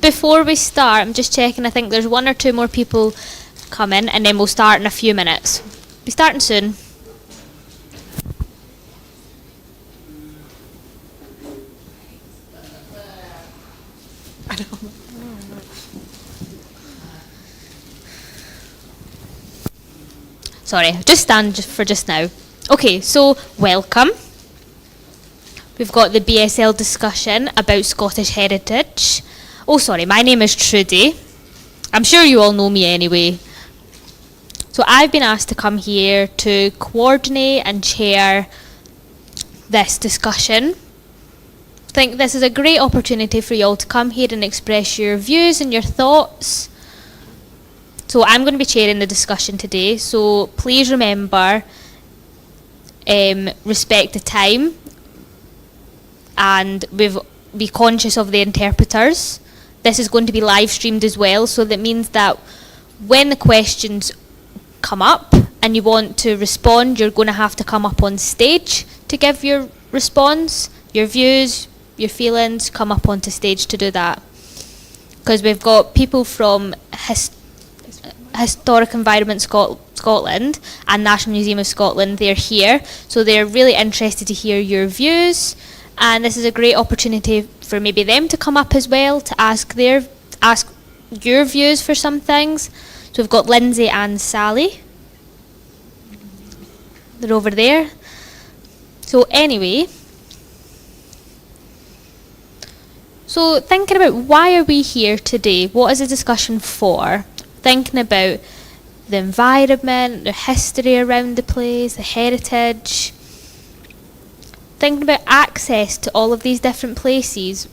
before we start, I'm just checking. I think there's 1 or 2 more people coming, and then we'll start in a few minutes. Be starting soon. Sorry, just stand for just now. Okay, so welcome. We've got the BSL discussion about Scottish heritage. Oh, sorry, my name is Trudy. I'm sure you all know me anyway. So I've been asked to come here to coordinate and chair this discussion. I think this is a great opportunity for you all to come here and express your views and your thoughts. So I'm going to be chairing the discussion today, so please remember, respect the time, and be conscious of the interpreters. This is going to be live streamed as well, so that means that when the questions come up and you want to respond, you're going to have to come up on stage to give your response, your views, your feelings. Come up onto stage to do that, because we've got people from Historic Environment Scotland and National Museum of Scotland. They're here, so they're really interested to hear your views, and this is a great opportunity for maybe them to come up as well to ask your views for some things. So we've got Lindsay and Sally. They're over there. So anyway, so thinking about why are we here today? What is the discussion for? Thinking about the environment, the history around the place, the heritage. Thinking about access to all of these different places.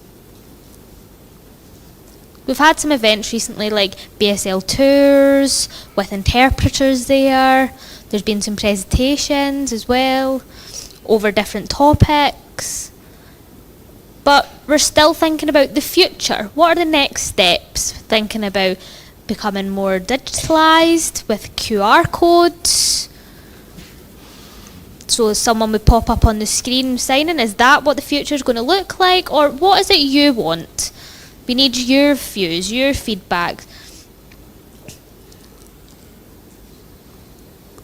We've had some events recently like BSL tours with interpreters there. There's been some presentations as well over different topics. But we're still thinking about the future. What are the next steps? Thinking about becoming more digitalised with QR codes. So someone would pop up on the screen signing. Is that what the future is going to look like? Or what is it you want? We need your views, your feedback.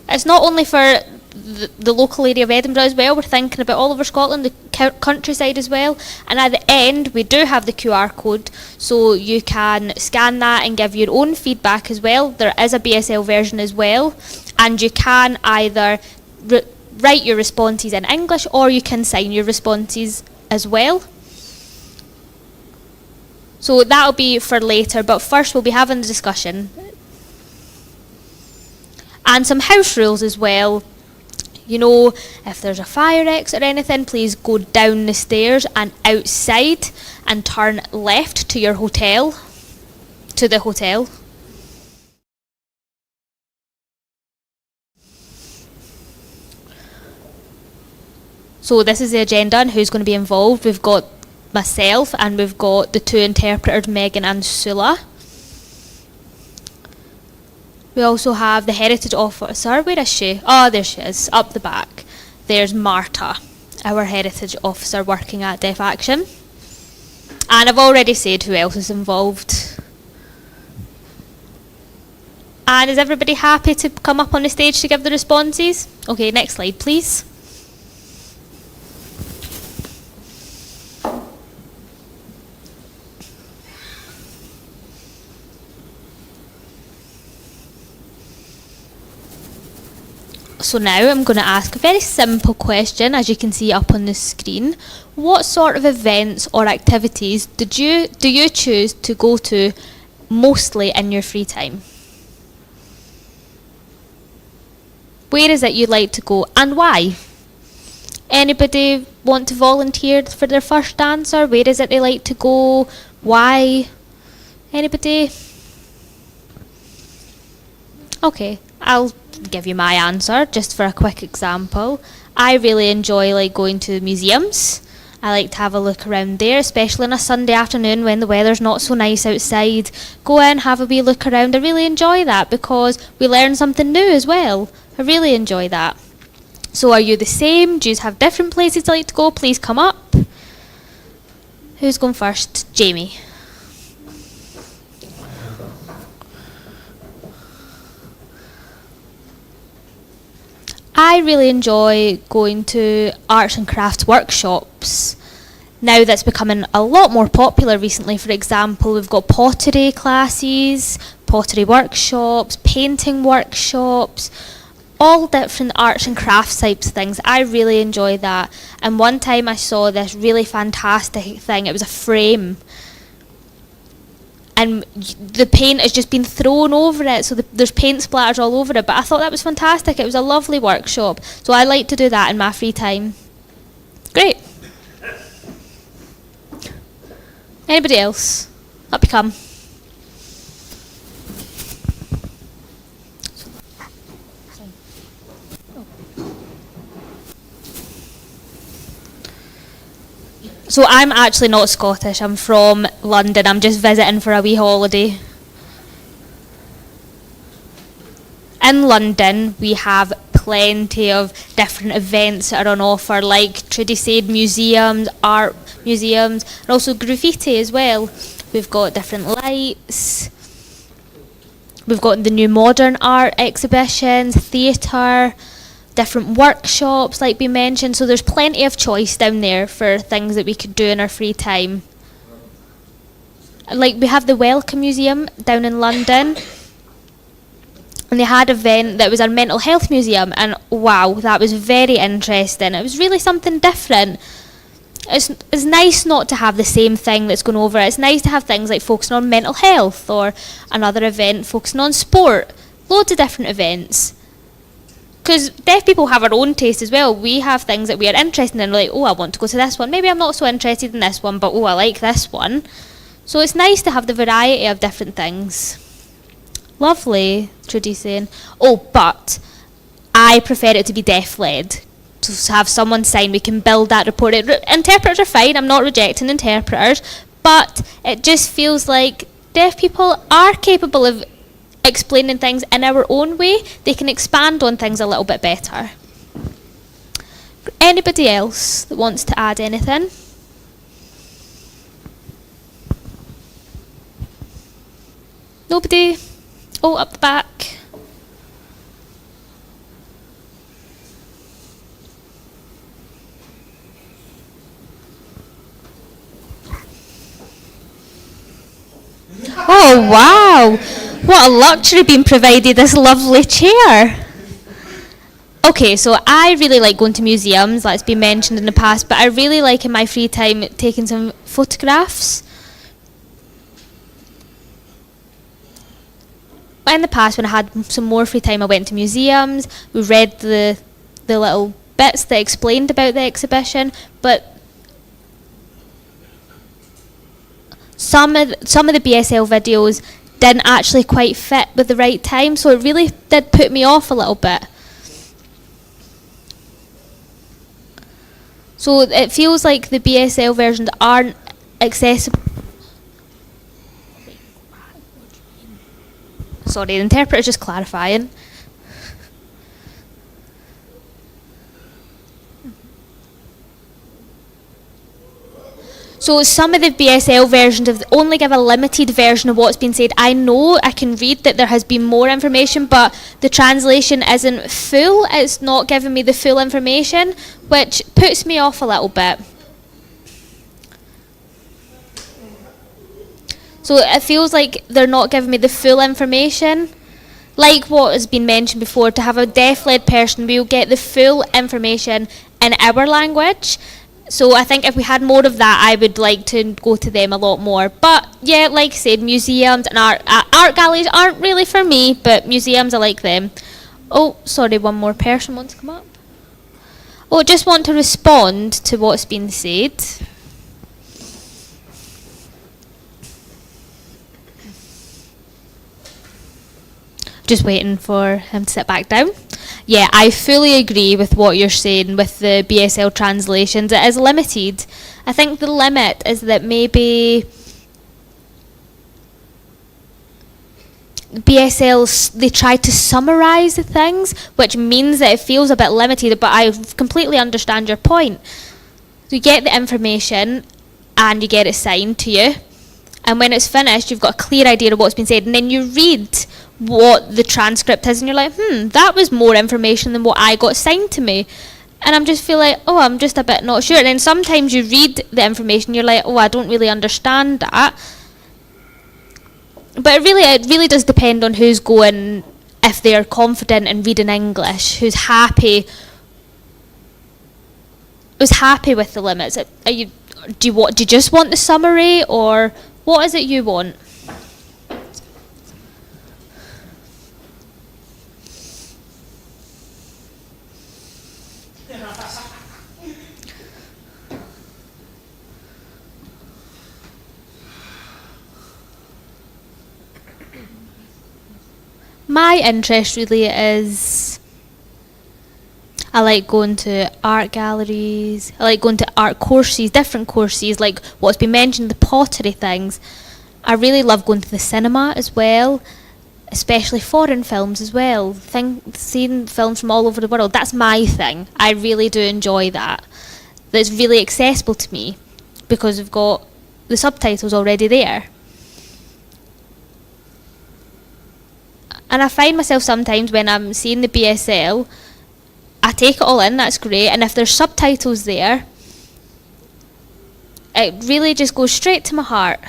It's not only for the local area of Edinburgh as well. We're thinking about all over Scotland, the countryside as well. And at the end, we do have the QR code, so you can scan that and give your own feedback as well. There is a BSL version as well, and you can either write your responses in English or you can sign your responses as well. So that'll be for later, but first we'll be having the discussion. And some house rules as well. You know, if there's a fire exit or anything, please go down the stairs and outside and turn left to your hotel, to the hotel. So this is the agenda and who's going to be involved. We've got myself and we've got the 2 interpreters, Megan and Sula. We also have the heritage officer. Where is she? Oh, there she is, up the back. There's Marta, our heritage officer working at Deaf Action. And I've already said who else is involved. And is everybody happy to come up on the stage to give the responses? Okay, next slide, please. So now I'm going to ask a very simple question, as you can see up on the screen. What sort of events or activities do you choose to go to mostly in your free time? Where is it you'd like to go and why? Anybody want to volunteer for their first answer? Where is it they like to go? Why? Anybody? Okay, I'll give you my answer just for a quick example. I really enjoy going to museums. I like to have a look around there, especially on a Sunday afternoon when the weather's not so nice outside. Go in, have a wee look around. I really enjoy that because we learn something new as well. I really enjoy that. So are you the same? Do you have different places you like to go? Please come up. Who's going first? Jamie. I really enjoy going to arts and crafts workshops. Now that's becoming a lot more popular recently. For example, we've got pottery classes, pottery workshops, painting workshops, all different arts and crafts types of things. I really enjoy that. And one time I saw this really fantastic thing. It was a frame. And the paint has just been thrown over it, so there's paint splatters all over it. But I thought that was fantastic. It was a lovely workshop. So I like to do that in my free time. Great. Anybody else? Up you come. So I'm actually not Scottish. I'm from London. I'm just visiting for a wee holiday. In London, we have plenty of different events that are on offer, like Trudy said, museums, art museums, and also graffiti as well. We've got different lights. We've got the new modern art exhibitions, theatre, different workshops like we mentioned, so there's plenty of choice down there for things that we could do in our free time. Like we have the Welcome Museum down in London, and they had an event that was a mental health museum, and wow, that was very interesting. It was really something different. It's nice not to have the same thing that's going over. It's nice to have things like focusing on mental health, or another event focusing on sport. Loads of different events. Because deaf people have our own taste as well. We have things that we are interested in, like, oh, I want to go to this one. Maybe I'm not so interested in this one, but oh, I like this one. So it's nice to have the variety of different things. Lovely, Trudy's saying. Oh, but I prefer it to be deaf-led. To have someone sign, we can build that report. Interpreters are fine, I'm not rejecting interpreters, but it just feels like deaf people are capable of explaining things in our own way. They can expand on things a little bit better. Anybody else that wants to add anything? Nobody? Oh, up the back. Oh wow! What a luxury being provided this lovely chair. Okay, so I really like going to museums, that's been mentioned in the past, but I really like in my free time taking some photographs. In the past, when I had some more free time, I went to museums, we read the little bits that explained about the exhibition, but some of the BSL videos didn't actually quite fit with the right time, so it really did put me off a little bit. So it feels like the BSL versions aren't accessible. Sorry, the interpreter's just clarifying. So some of the BSL versions only give a limited version of what's been said. I know I can read that there has been more information, but the translation isn't full. It's not giving me the full information, which puts me off a little bit. So it feels like they're not giving me the full information. Like what has been mentioned before, to have a deaf-led person, we'll get the full information in our language. So I think if we had more of that, I would like to go to them a lot more. But yeah, like I said, museums and art galleries aren't really for me, but museums, I like them. Oh, sorry, one more person wants to come up. Oh, just want to respond to what's been said. Just waiting for him to sit back down. Yeah, I fully agree with what you're saying with the BSL translations. It is limited. I think the limit is that maybe BSL, they try to summarise the things, which means that it feels a bit limited, but I completely understand your point. So you get the information and you get it signed to you, And when it's finished, you've got a clear idea of what's been said. And then you read what the transcript is, and you're like, that was more information than what I got assigned to me. And I'm just feel like, I'm just a bit not sure. And then sometimes you read the information, you're like, I don't really understand that. But it really does depend on who's going, if they're confident in reading English, who's happy with the limits. Do you just want the summary, or what is it you want? My interest really is, I like going to art galleries, I like going to art courses, different courses, like what's been mentioned, the pottery things. I really love going to the cinema as well, especially foreign films as well. Seeing films from all over the world, that's my thing. I really do enjoy that. That's really accessible to me because we've got the subtitles already there. And I find myself sometimes when I'm seeing the BSL, I take it all in, that's great, and if there's subtitles there, it really just goes straight to my heart.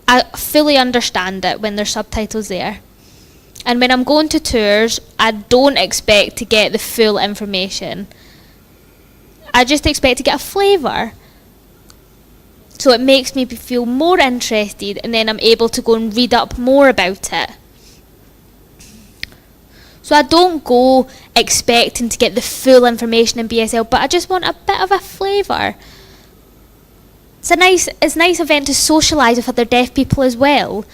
I fully understand it when there's subtitles there. And when I'm going to tours, I don't expect to get the full information. I just expect to get a flavour. So it makes me feel more interested, and then I'm able to go and read up more about it. So I don't go expecting to get the full information in BSL, but I just want a bit of a flavour. It's a nice event to socialise with other deaf people as well.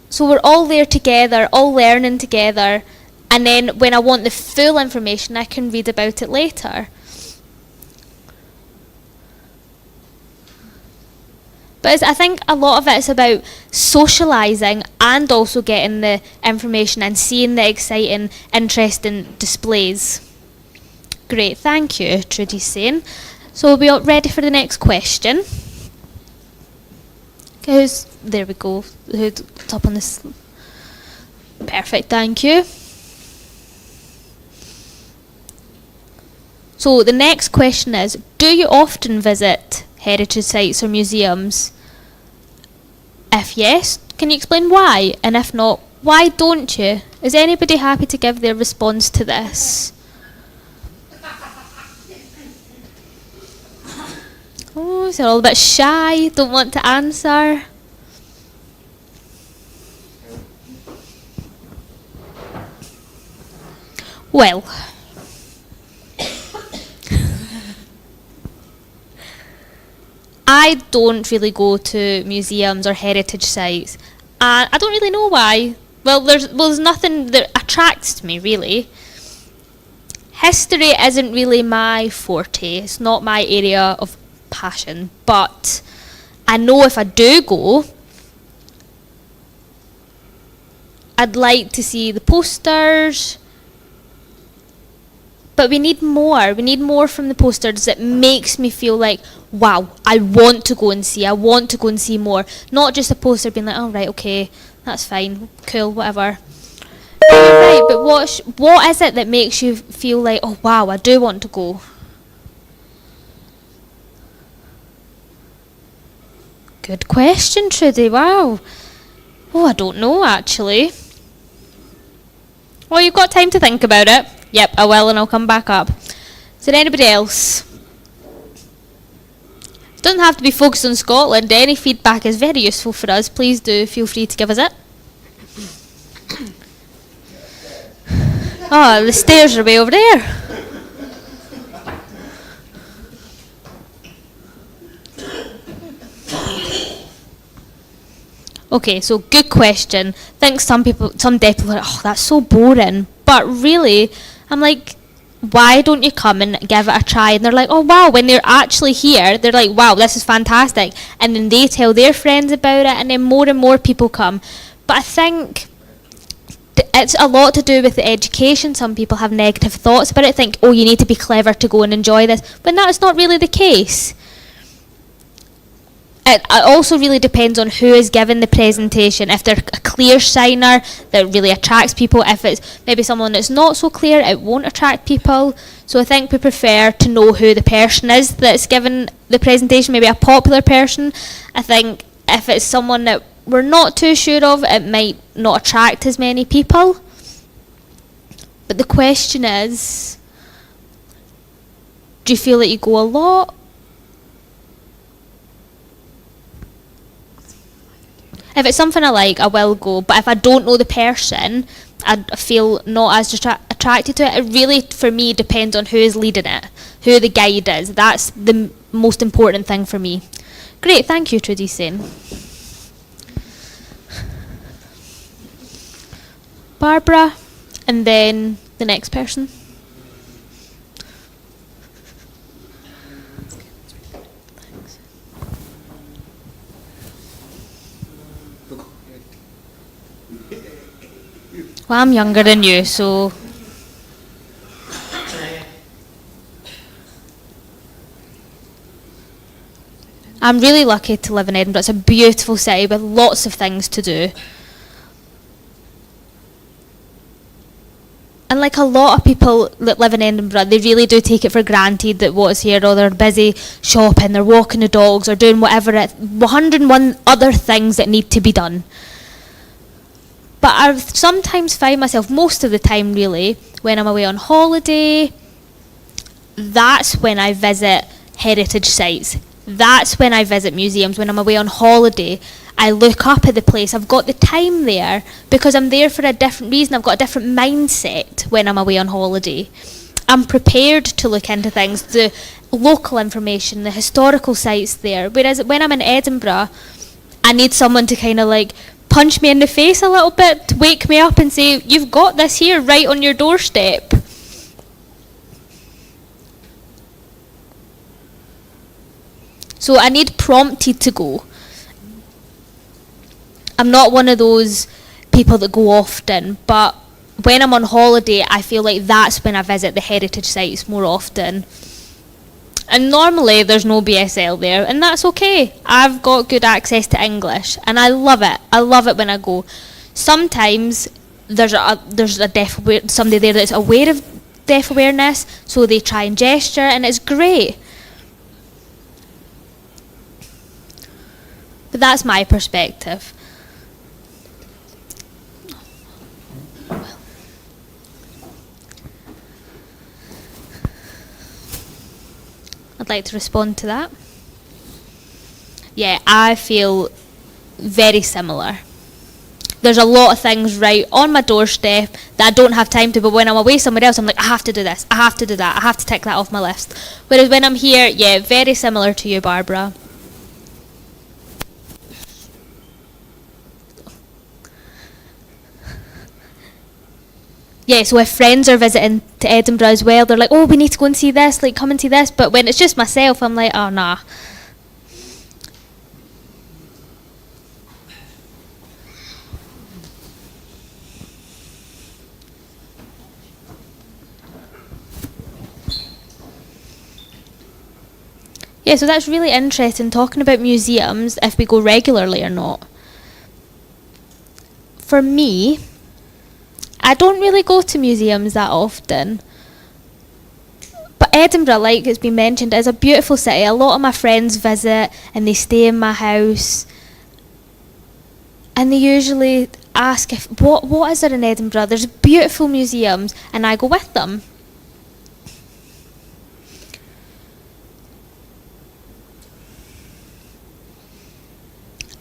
So we're all there together, all learning together, and then when I want the full information, I can read about it later. But I think a lot of it's about socialising and also getting the information and seeing the exciting, interesting displays. Great, thank you, Trudy's saying. So we'll be all ready for the next question. There we go. Who's up on this? Perfect, thank you. So the next question is, do you often visit heritage sites or museums? If yes, can you explain why? And if not, why don't you? Is anybody happy to give their response to this? Oh, so all a bit shy, don't want to answer. Well, I don't really go to museums or heritage sites, and I don't really know why. Well, there's nothing that attracts me, really. History isn't really my forte, it's not my area of passion, but I know if I do go, I'd like to see the posters, but we need more from the posters that makes me feel like, wow, I want to go and see more, not just a poster being like, oh right, okay, that's fine, cool, whatever. Right, but what is it that makes you feel like, oh wow, I do want to go? Good question, Trudy, wow. Oh, I don't know, actually. Well, you've got time to think about it. Yep, I will, and I'll come back up. Is there anybody else? It doesn't have to be focused on Scotland. Any feedback is very useful for us. Please do feel free to give us it. Oh, the stairs are way over there. Okay, so good question. I think some deaf people are like, oh, that's so boring. But really, I'm like, why don't you come and give it a try? And they're like, oh wow, when they're actually here, they're like, wow, this is fantastic. And then they tell their friends about it, and then more and more people come. But I think it's a lot to do with the education. Some people have negative thoughts about it, think, oh, you need to be clever to go and enjoy this. But that's not really the case. It also really depends on who is given the presentation. If they're a clear signer, that really attracts people. If it's maybe someone that's not so clear, it won't attract people. So I think we prefer to know who the person is that's given the presentation, maybe a popular person. I think if it's someone that we're not too sure of, it might not attract as many people. But the question is, do you feel that you go a lot? If it's something I like, I will go. But if I don't know the person, I feel not as attracted to it. It really, for me, depends on who is leading it, who the guide is. That's the most important thing for me. Great, thank you, Trudy Sen. Barbara, and then the next person. Well, I'm younger than you, so... I'm really lucky to live in Edinburgh. It's a beautiful city with lots of things to do. And like a lot of people that live in Edinburgh, they really do take it for granted that what's here, or they're busy shopping, they're walking the dogs, or doing whatever, 101 other things that need to be done. But I sometimes find myself, most of the time really, when I'm away on holiday, that's when I visit heritage sites. That's when I visit museums. When I'm away on holiday, I look up at the place. I've got the time there because I'm there for a different reason. I've got a different mindset when I'm away on holiday. I'm prepared to look into things, the local information, the historical sites there. Whereas when I'm in Edinburgh, I need someone to kind of like punch me in the face a little bit, wake me up and say, you've got this here right on your doorstep. So I need prompted to go. I'm not one of those people that go often, but when I'm on holiday, I feel like that's when I visit the heritage sites more often. And normally there's no BSL there, and that's okay. I've got good access to English, and I love it. I love it when I go. Sometimes there's somebody there that's aware of deaf awareness, so they try and gesture, and it's great. But that's my perspective. I'd like to respond to that. Yeah, I feel very similar. There's a lot of things right on my doorstep that I don't have time to, but when I'm away somewhere else, I'm like, I have to do this, I have to do that, I have to tick that off my list. Whereas when I'm here, yeah, very similar to you, Barbara. Yeah, so if friends are visiting to Edinburgh as well, they're like, oh, we need to go and see this, like, come and see this. But when it's just myself, I'm like, oh, nah. Yeah, so that's really interesting, talking about museums, if we go regularly or not. For me, I don't really go to museums that often. But Edinburgh, like it's been mentioned, is a beautiful city. A lot of my friends visit and they stay in my house. And they usually ask, what is there in Edinburgh? There's beautiful museums, and I go with them.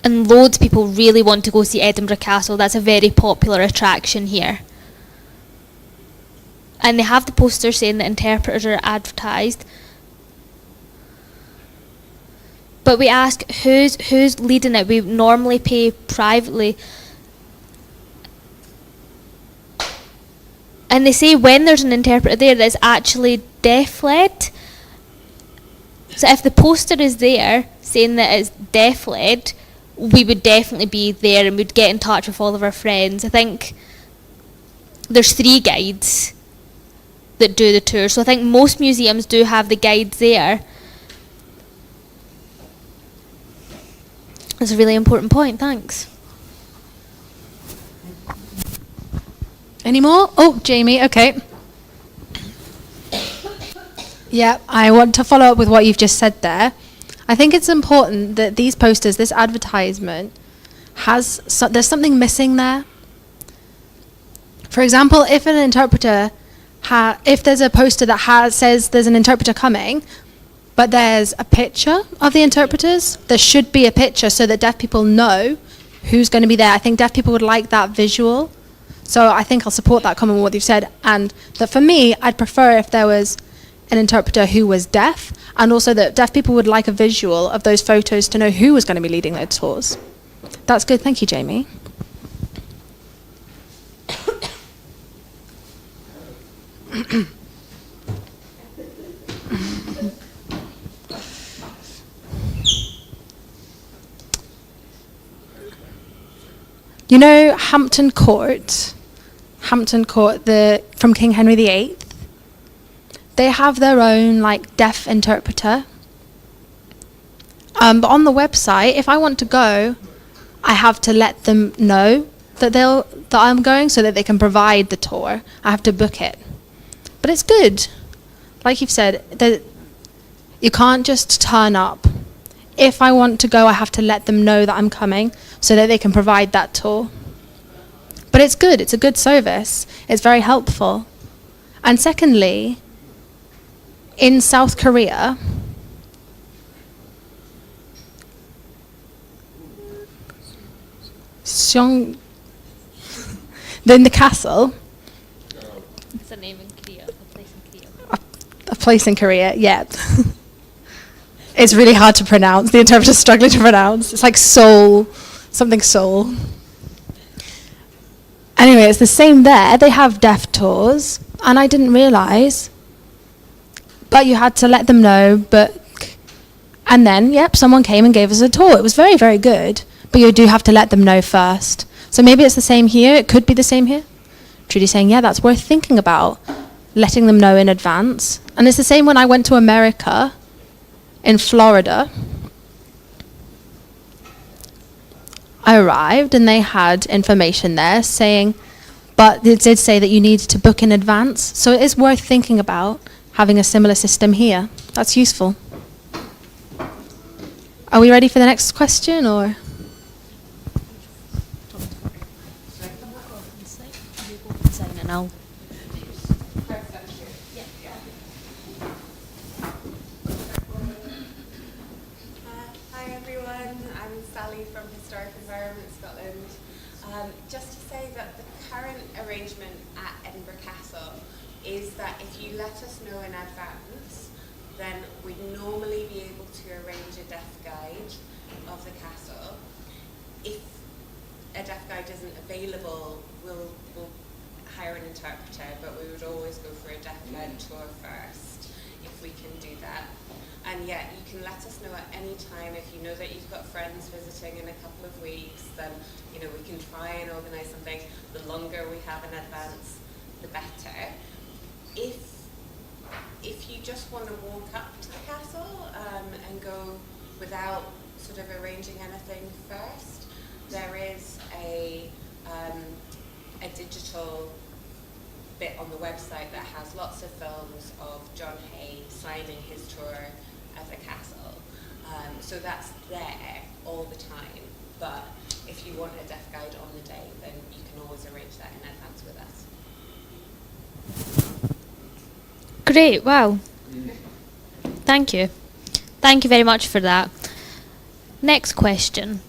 And loads of people really want to go see Edinburgh Castle. That's a very popular attraction here. And they have the poster saying that interpreters are advertised. But we ask who's leading it. We normally pay privately. And they say when there's an interpreter there that's actually deaf-led. So if the poster is there saying that it's deaf-led, we would definitely be there and we'd get in touch with all of our friends. I think there's 3 guides that do the tour, so I think most museums do have the guides there. That's a really important point, thanks. Any more? Oh, Jamie, okay. Yeah, I want to follow up with what you've just said there. I think it's important that these posters, this advertisement, there's something missing there. For example, if an interpreter, if there's a poster that says there's an interpreter coming, but there's a picture of the interpreters, there should be a picture so that deaf people know who's going to be there. I think deaf people would like that visual. So I think I'll support that comment with what you've said. And that for me, I'd prefer if there was an interpreter who was deaf, and also that deaf people would like a visual of those photos to know who was going to be leading their tours. That's good. Thank you, Jamie. You know Hampton Court, from King Henry VIII? They have their own deaf interpreter. But on the website, if I want to go, I have to let them know that I'm going so that they can provide the tour. I have to book it. But it's good. Like you've said, that you can't just turn up. If I want to go, I have to let them know that I'm coming so that they can provide that tour. But it's good. It's a good service. It's very helpful. And secondly, in South Korea, in the castle. It's a name in Korea, a place in Korea. A place in Korea, yeah. It's really hard to pronounce. The interpreter's struggling to pronounce. It's like Seoul, something Seoul. Anyway, it's the same there. They have deaf tours, and I didn't realise. But you had to let them know, and then, someone came and gave us a tour. It was very, very good, but you do have to let them know first. So maybe it's the same here. It could be the same here. Trudy's saying, yeah, that's worth thinking about, letting them know in advance. And it's the same when I went to America, in Florida. I arrived and they had information there saying, but it did say that you need to book in advance. So it is worth thinking about having a similar system here. That's useful. Are we ready for the next question, or? Hi everyone, I'm Sally from Historic Environment Scotland. Just to say that the current arrangement at Edinburgh Castle is that if you let us know in advance, then we'd normally be able to arrange a deaf guide of the castle. If a deaf guide isn't available, we'll hire an interpreter, but we would always go for a deaf guide tour first, if we can do that. And yeah, you can let us know at any time. If you know that you've got friends visiting in a couple of weeks, then we can try and organise something. The longer we have in advance, the better. If you just want to walk up to the castle and go without sort of arranging anything first, there is a digital bit on the website that has lots of films of John Hay signing his tour of the castle. So that's there all the time. But if you want a deaf guide on the day, then you can always arrange that in advance with us. Great, wow. Thank you. Thank you very much for that. Next question.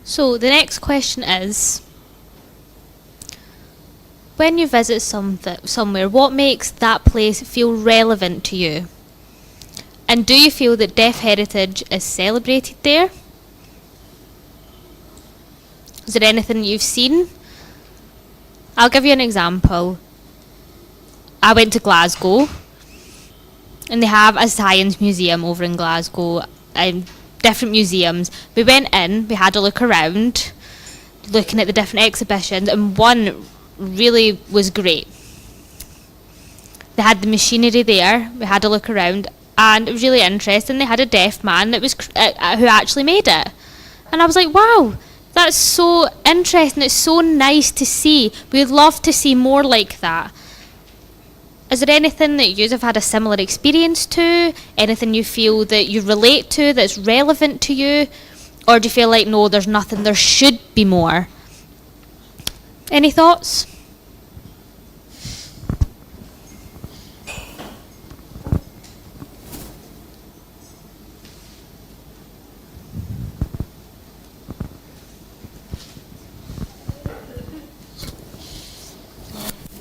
So the next question is, when you visit somewhere, what makes that place feel relevant to you? And do you feel that deaf heritage is celebrated there? Is there anything you've seen? I'll give you an example. I went to Glasgow, and they have a science museum over in Glasgow, and different museums. We went in, we had a look around, looking at the different exhibitions, and one really was great. They had the machinery there. We had a look around, and it was really interesting. They had a deaf man that was who actually made it, and I was like, wow, that's so interesting. It's so nice to see. We'd love to see more like that. Is there anything that you have had a similar experience to? Anything you feel that you relate to that's relevant to you? Or do you feel like, no, there's nothing, there should be more? Any thoughts?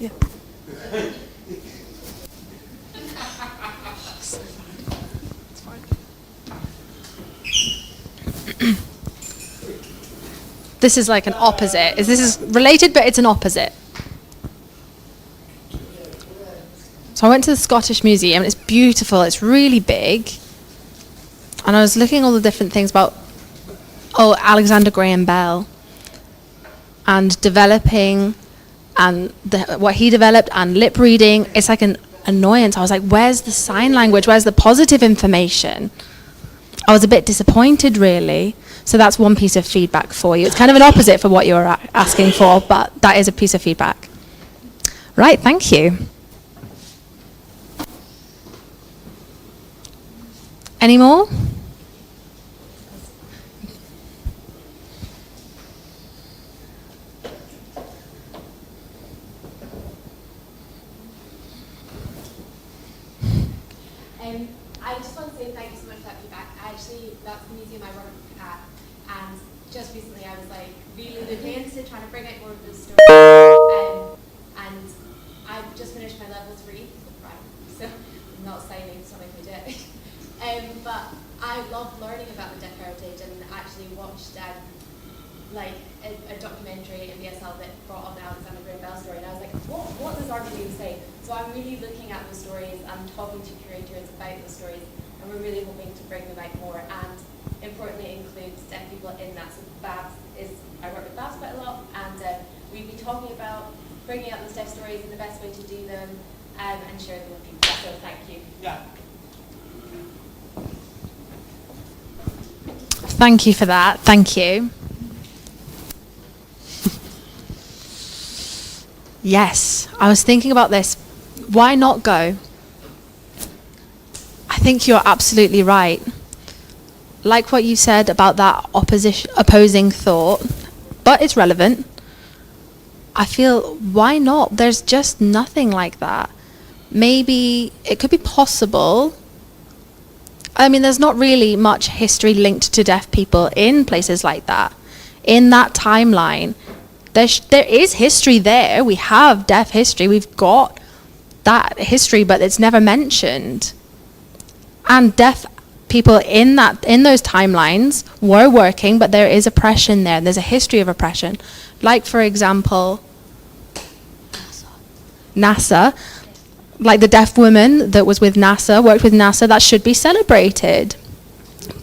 Yeah. This is like an opposite. This is related, but it's an opposite. So I went to the Scottish Museum. It's beautiful. It's really big. And I was looking at all the different things about, Alexander Graham Bell. And developing, and what he developed, and lip reading. It's like an annoyance. I was like, where's the sign language? Where's the positive information? I was a bit disappointed, really. So that's one piece of feedback for you. It's kind of an opposite for what you were asking for, but that is a piece of feedback. Right, thank you. Any more? I just want to say thank you so much for that feedback. That's the museum I work at, and just recently I was like really looking into trying to bring out more of those stories. And I've just finished my level 3, so I'm not signing something we did. But I love learning about the deaf heritage, and actually watched a documentary in BSL that brought on the Alexander Graham Bell story, and I was like, what does our museum say? So I'm really looking at those stories, I'm talking to curators about those stories, and we're really hoping to bring them out more, and importantly include deaf people in that. So I work with Babs quite a lot, and we'd be talking about bringing out those deaf stories and the best way to do them, and share them with people. So thank you. Yeah. Thank you for that. Thank you. Yes, I was thinking about this. Why not go? I think you're absolutely right. Like what you said about that opposing thought, but it's relevant. I feel, why not? There's just nothing like that. Maybe it could be possible. I mean, there's not really much history linked to deaf people in places like that. In that timeline, there is history there. We have deaf history. We've got that history, but it's never mentioned. And deaf people in those timelines were working, but there is oppression there. There's a history of oppression. Like, for example, NASA. Like the deaf woman that was with NASA, worked with NASA, that should be celebrated.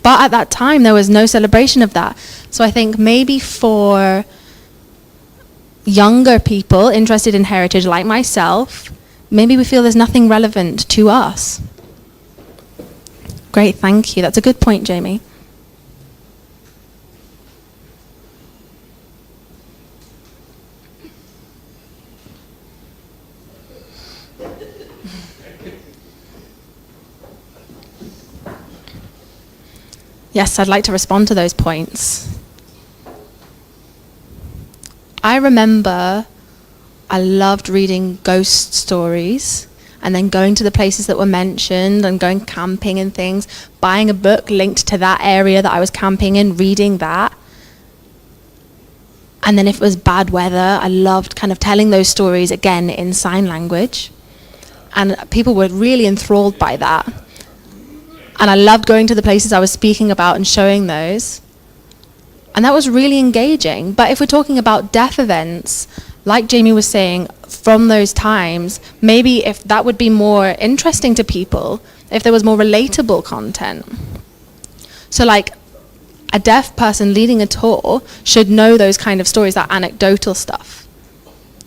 But at that time, there was no celebration of that. So I think maybe for younger people interested in heritage like myself, maybe we feel there's nothing relevant to us. Great, thank you. That's a good point, Jamie. Yes, I'd like to respond to those points. I remember I loved reading ghost stories and then going to the places that were mentioned and going camping and things, buying a book linked to that area that I was camping in, reading that. And then if it was bad weather, I loved kind of telling those stories again in sign language. And people were really enthralled by that. And I loved going to the places I was speaking about and showing those. And that was really engaging. But if we're talking about deaf events, like Jamie was saying, from those times, maybe if that would be more interesting to people, if there was more relatable content. So like a deaf person leading a tour should know those kind of stories, that anecdotal stuff.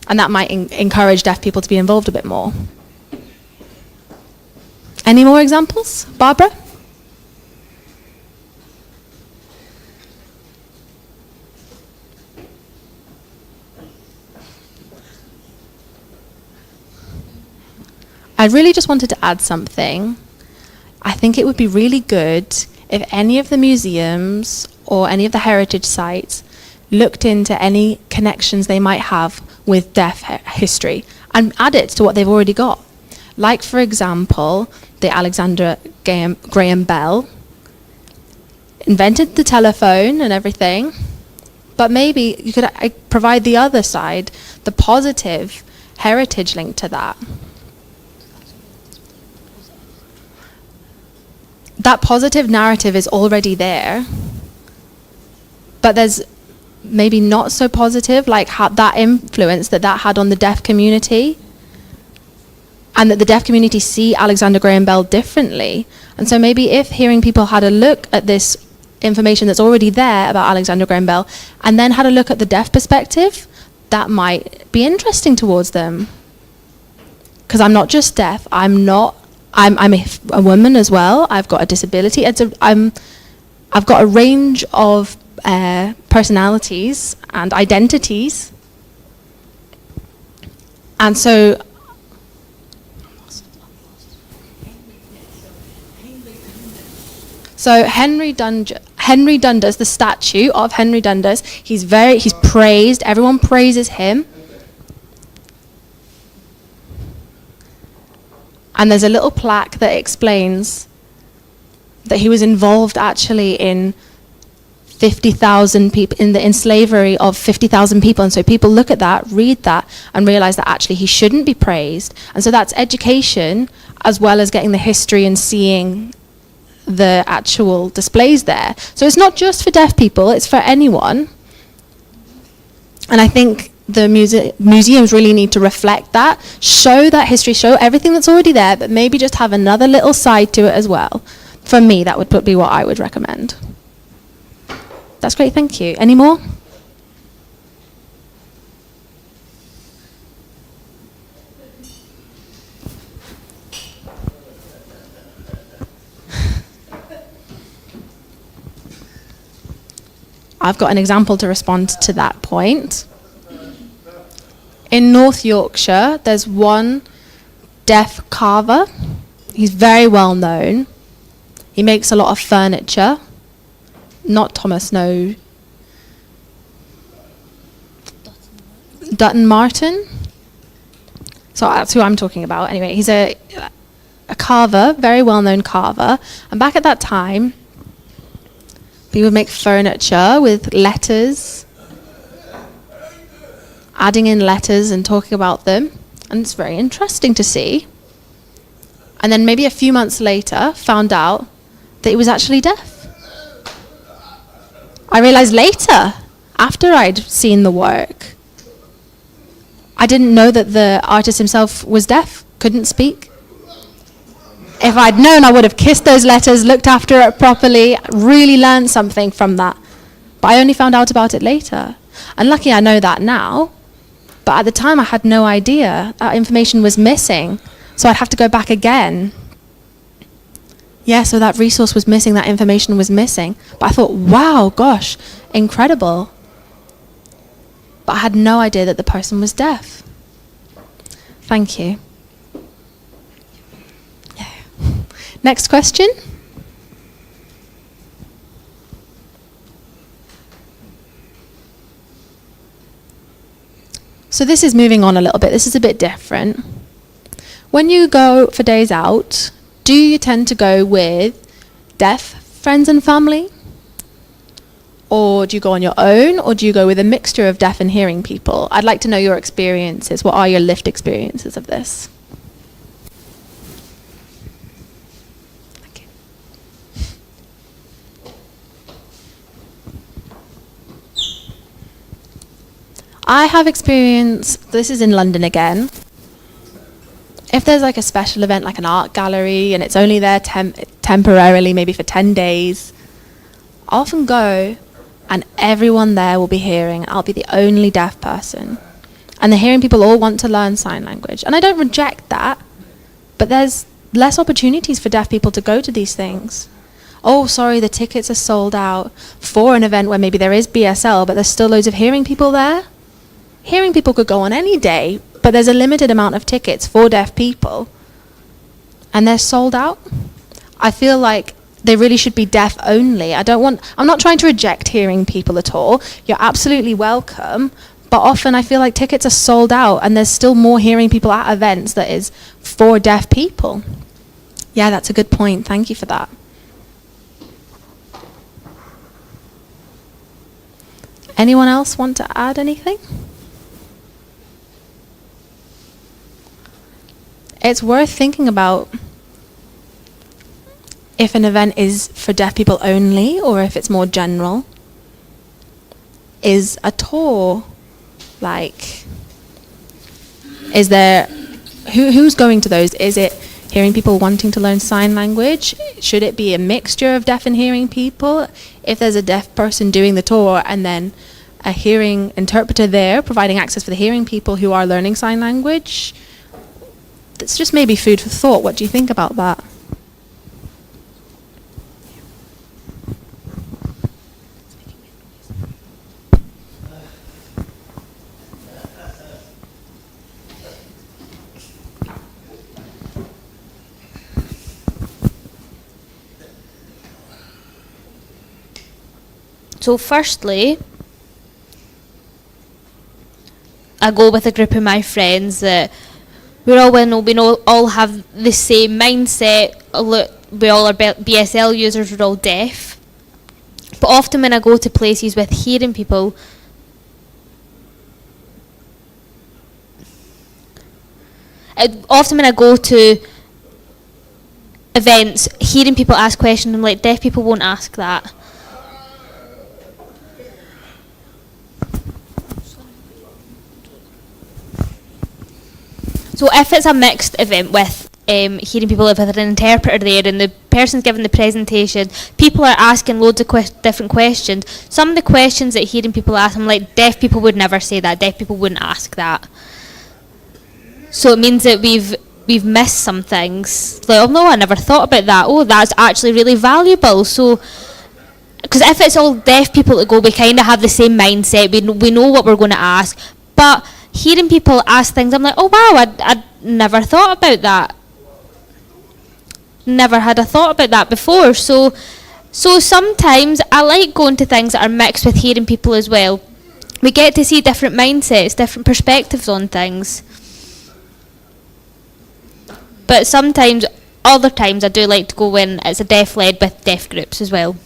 And that might encourage deaf people to be involved a bit more. Any more examples? Barbara? I really just wanted to add something. I think it would be really good if any of the museums or any of the heritage sites looked into any connections they might have with deaf history and add it to what they've already got. Like, for example, the Alexander Graham Bell invented the telephone and everything, but maybe you could provide the other side, the positive heritage link to that. That positive narrative is already there, but there's maybe not so positive, like how that influence that had on the deaf community, and that the deaf community see Alexander Graham Bell differently. And so maybe if hearing people had a look at this information that's already there about Alexander Graham Bell, and then had a look at the deaf perspective, that might be interesting towards them. Because I'm not just deaf, I'm a woman as well. I've got a disability. I've got a range of personalities and identities, and so Henry Dundas, the statue of Henry Dundas, he's praised. Everyone praises him. And there's a little plaque that explains that he was involved actually in 50,000 people, in slavery of 50,000 people. And so people look at that, read that, and realize that actually he shouldn't be praised. And so that's education, as well as getting the history and seeing the actual displays there. So it's not just for deaf people, it's for anyone. And I think the museums really need to reflect that, show that history, show everything that's already there, but maybe just have another little side to it as well. For me, that would be what I would recommend. That's great, thank you. Any more? I've got an example to respond to that point. In North Yorkshire, there's one deaf carver. He's very well known. He makes a lot of furniture. Not Thomas, no. Dutton Martin. So that's who I'm talking about. Anyway, he's a carver, very well-known carver. And back at that time, he would make furniture with letters, adding in letters and talking about them. And it's very interesting to see. And then maybe a few months later, found out that he was actually deaf. I realized later, after I'd seen the work, I didn't know that the artist himself was deaf, couldn't speak. If I'd known, I would have kissed those letters, looked after it properly, really learned something from that. But I only found out about it later. And lucky I know that now. But at the time, I had no idea that information was missing. So I'd have to go back again. Yeah, so that resource was missing, that information was missing. But I thought, wow, gosh, incredible. But I had no idea that the person was deaf. Thank you. Yeah. Next question. So this is moving on a little bit. This is a bit different. When you go for days out, do you tend to go with deaf friends and family? Or do you go on your own? Or do you go with a mixture of deaf and hearing people? I'd like to know your experiences. What are your lived experiences of this? Okay. I have experience, this is in London again. If there's like a special event like an art gallery and it's only there temporarily, maybe for 10 days, I'll often go and everyone there will be hearing. I'll be the only deaf person. And the hearing people all want to learn sign language. And I don't reject that, but there's less opportunities for deaf people to go to these things. Oh, sorry, the tickets are sold out for an event where maybe there is BSL, but there's still loads of hearing people there. Hearing people could go on any day, but there's a limited amount of tickets for deaf people, and they're sold out. I feel like they really should be deaf only. I'm not trying to reject hearing people at all. You're absolutely welcome, but often I feel like tickets are sold out and there's still more hearing people at events that is for deaf people. Yeah, that's a good point. Thank you for that. Anyone else want to add anything? It's worth thinking about if an event is for deaf people only or if it's more general. Is a tour is there, who's going to those? Is it hearing people wanting to learn sign language? Should it be a mixture of deaf and hearing people? If there's a deaf person doing the tour and then a hearing interpreter there providing access for the hearing people who are learning sign language, that's just maybe food for thought. What do you think about that? So firstly, I go with a group of my friends that we all have the same mindset. We all are BSL users, we're all deaf. But often when I go to places with hearing people, often when I go to events, hearing people ask questions, I'm like, deaf people won't ask that. So if it's a mixed event with hearing people with an interpreter there and the person's giving the presentation, people are asking loads of different questions. Some of the questions that hearing people ask, I'm like, deaf people would never say that, deaf people wouldn't ask that. So it means that we've missed some things. Like, oh no, I never thought about that. Oh, that's actually really valuable. So, because if it's all deaf people that go, we kind of have the same mindset. We know what we're going to ask. But hearing people ask things, I'm like, oh wow, I'd never thought about that. Never had a thought about that before. So sometimes I like going to things that are mixed with hearing people as well. We get to see different mindsets, different perspectives on things. But other times I do like to go when it's a deaf-led with deaf groups as well.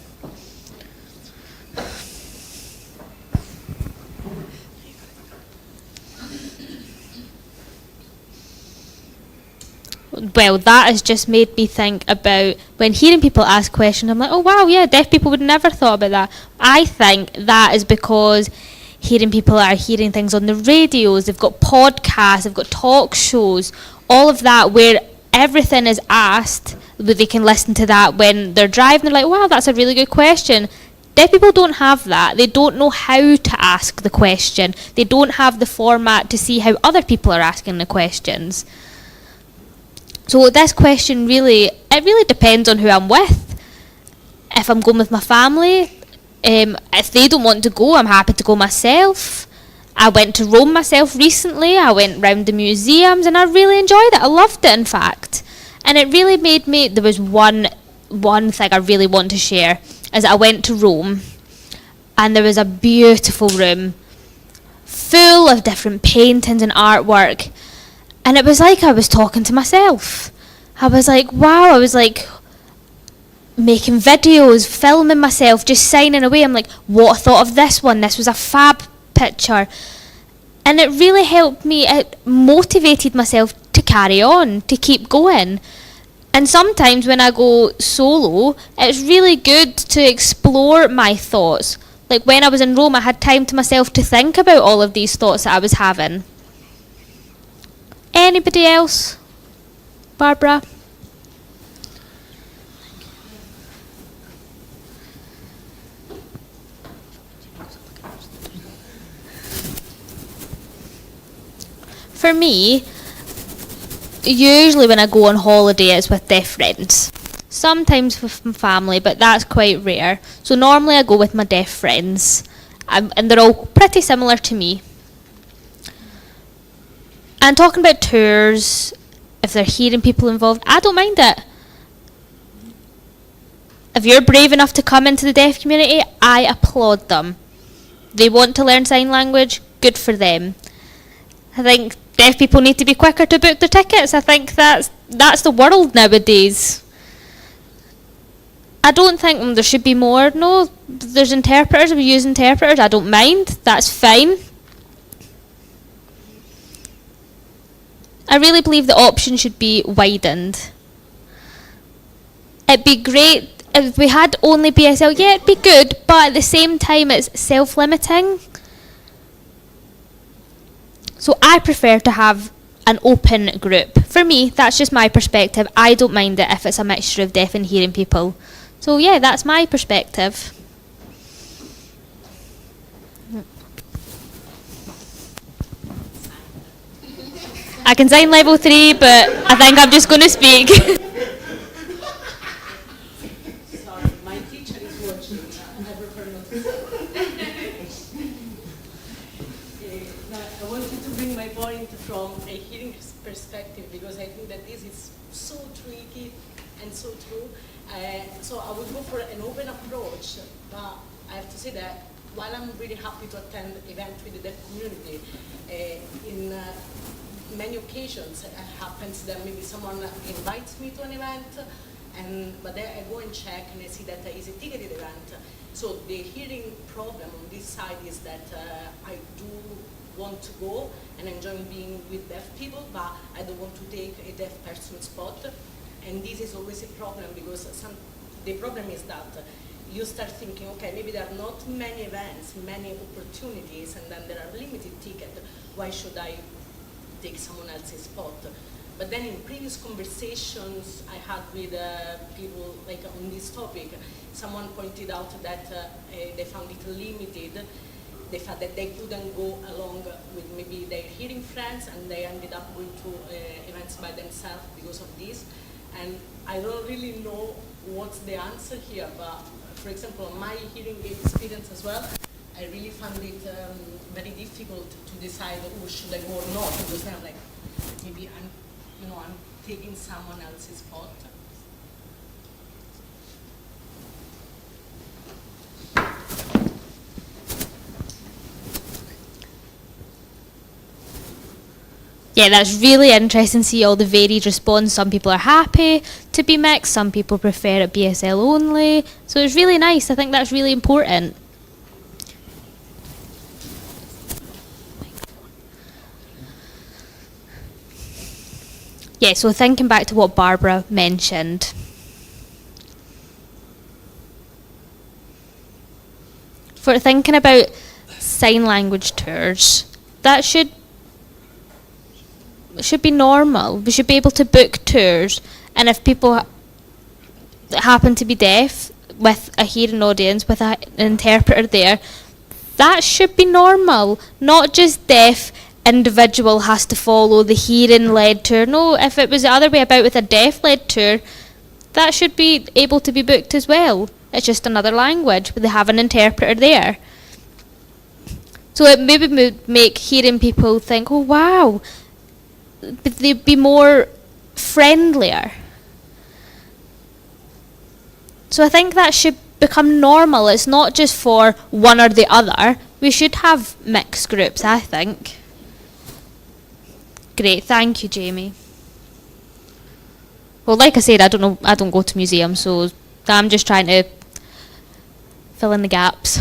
Well, that has just made me think about when hearing people ask questions, I'm like, oh wow, yeah, deaf people would never thought about that. I think that is because hearing people are hearing things on the radios, they've got podcasts, they've got talk shows, all of that where everything is asked, they can listen to that when they're driving, they're like, wow, that's a really good question. Deaf people don't have that. They don't know how to ask the question. They don't have the format to see how other people are asking the questions. So this question really depends on who I'm with. If I'm going with my family, if they don't want to go, I'm happy to go myself. I went to Rome myself recently. I went round the museums and I really enjoyed it. I loved it, in fact. And it really made me, there was one thing I really want to share, is I went to Rome and there was a beautiful room full of different paintings and artwork. And it was like I was talking to myself. I was like, wow, I was like making videos, filming myself, just signing away. I'm like, what I thought of this one? This was a fab picture. And it really helped me, it motivated myself to carry on, to keep going. And sometimes when I go solo, it's really good to explore my thoughts. Like when I was in Rome, I had time to myself to think about all of these thoughts that I was having. Anybody else? Barbara? For me, usually when I go on holiday it's with deaf friends. Sometimes with my family, but that's quite rare. So normally I go with my deaf friends, and they're all pretty similar to me. And talking about tours, if they're hearing people involved, I don't mind it. If you're brave enough to come into the deaf community, I applaud them. They want to learn sign language, good for them. I think deaf people need to be quicker to book their tickets. I think that's the world nowadays. I don't think there should be more. No, there's interpreters, we use interpreters, I don't mind, that's fine. I really believe the option should be widened. It'd be great if we had only BSL, yeah, it'd be good, but at the same time it's self-limiting. So I prefer to have an open group. For me, that's just my perspective. I don't mind it if it's a mixture of deaf and hearing people. So yeah, that's my perspective. I can sign level 3, but I think I'm just going to speak. Sorry, my teacher is watching. I prefer not to now, I wanted to bring my point from a hearing perspective because I think that this is so tricky and so true. So I would go for an open approach, but I have to say that while I'm really happy to attend events with the deaf community, in many occasions it happens that maybe someone invites me to an event, but then I go and check and I see that it's a ticketed event. So the hearing problem on this side is that I do want to go and enjoy being with deaf people, but I don't want to take a deaf person's spot. And this is always a problem because the problem is that you start thinking, okay, maybe there are not many events, many opportunities, and then there are limited tickets. Why should I take someone else's spot? But then in previous conversations I had with people like on this topic, someone pointed out that they found it limited. They felt that they couldn't go along with maybe their hearing friends, and they ended up going to events by themselves because of this. And I don't really know what's the answer here, but for example, my hearing experience as well, I really found it very difficult to decide, oh, should I go or not? Because then I'm like, maybe I'm taking someone else's spot. Yeah, that's really interesting to see all the varied response. Some people are happy to be mixed, some people prefer it BSL only. So it's really nice. I think that's really important. Yeah, so thinking back to what Barbara mentioned. For thinking about sign language tours, that should be normal. We should be able to book tours, and if people happen to be deaf with a hearing audience, with an interpreter there, that should be normal. Not just deaf individual has to follow the hearing led tour. No, if it was the other way about with a deaf led tour, that should be able to be booked as well. It's just another language, but they have an interpreter there. So it maybe would make hearing people think, oh wow, but they'd be more friendlier. So I think that should become normal. It's not just for one or the other. We should have mixed groups, I think. Great, thank you, Jamie. Well, like I said, I don't go to museums, so I'm just trying to fill in the gaps.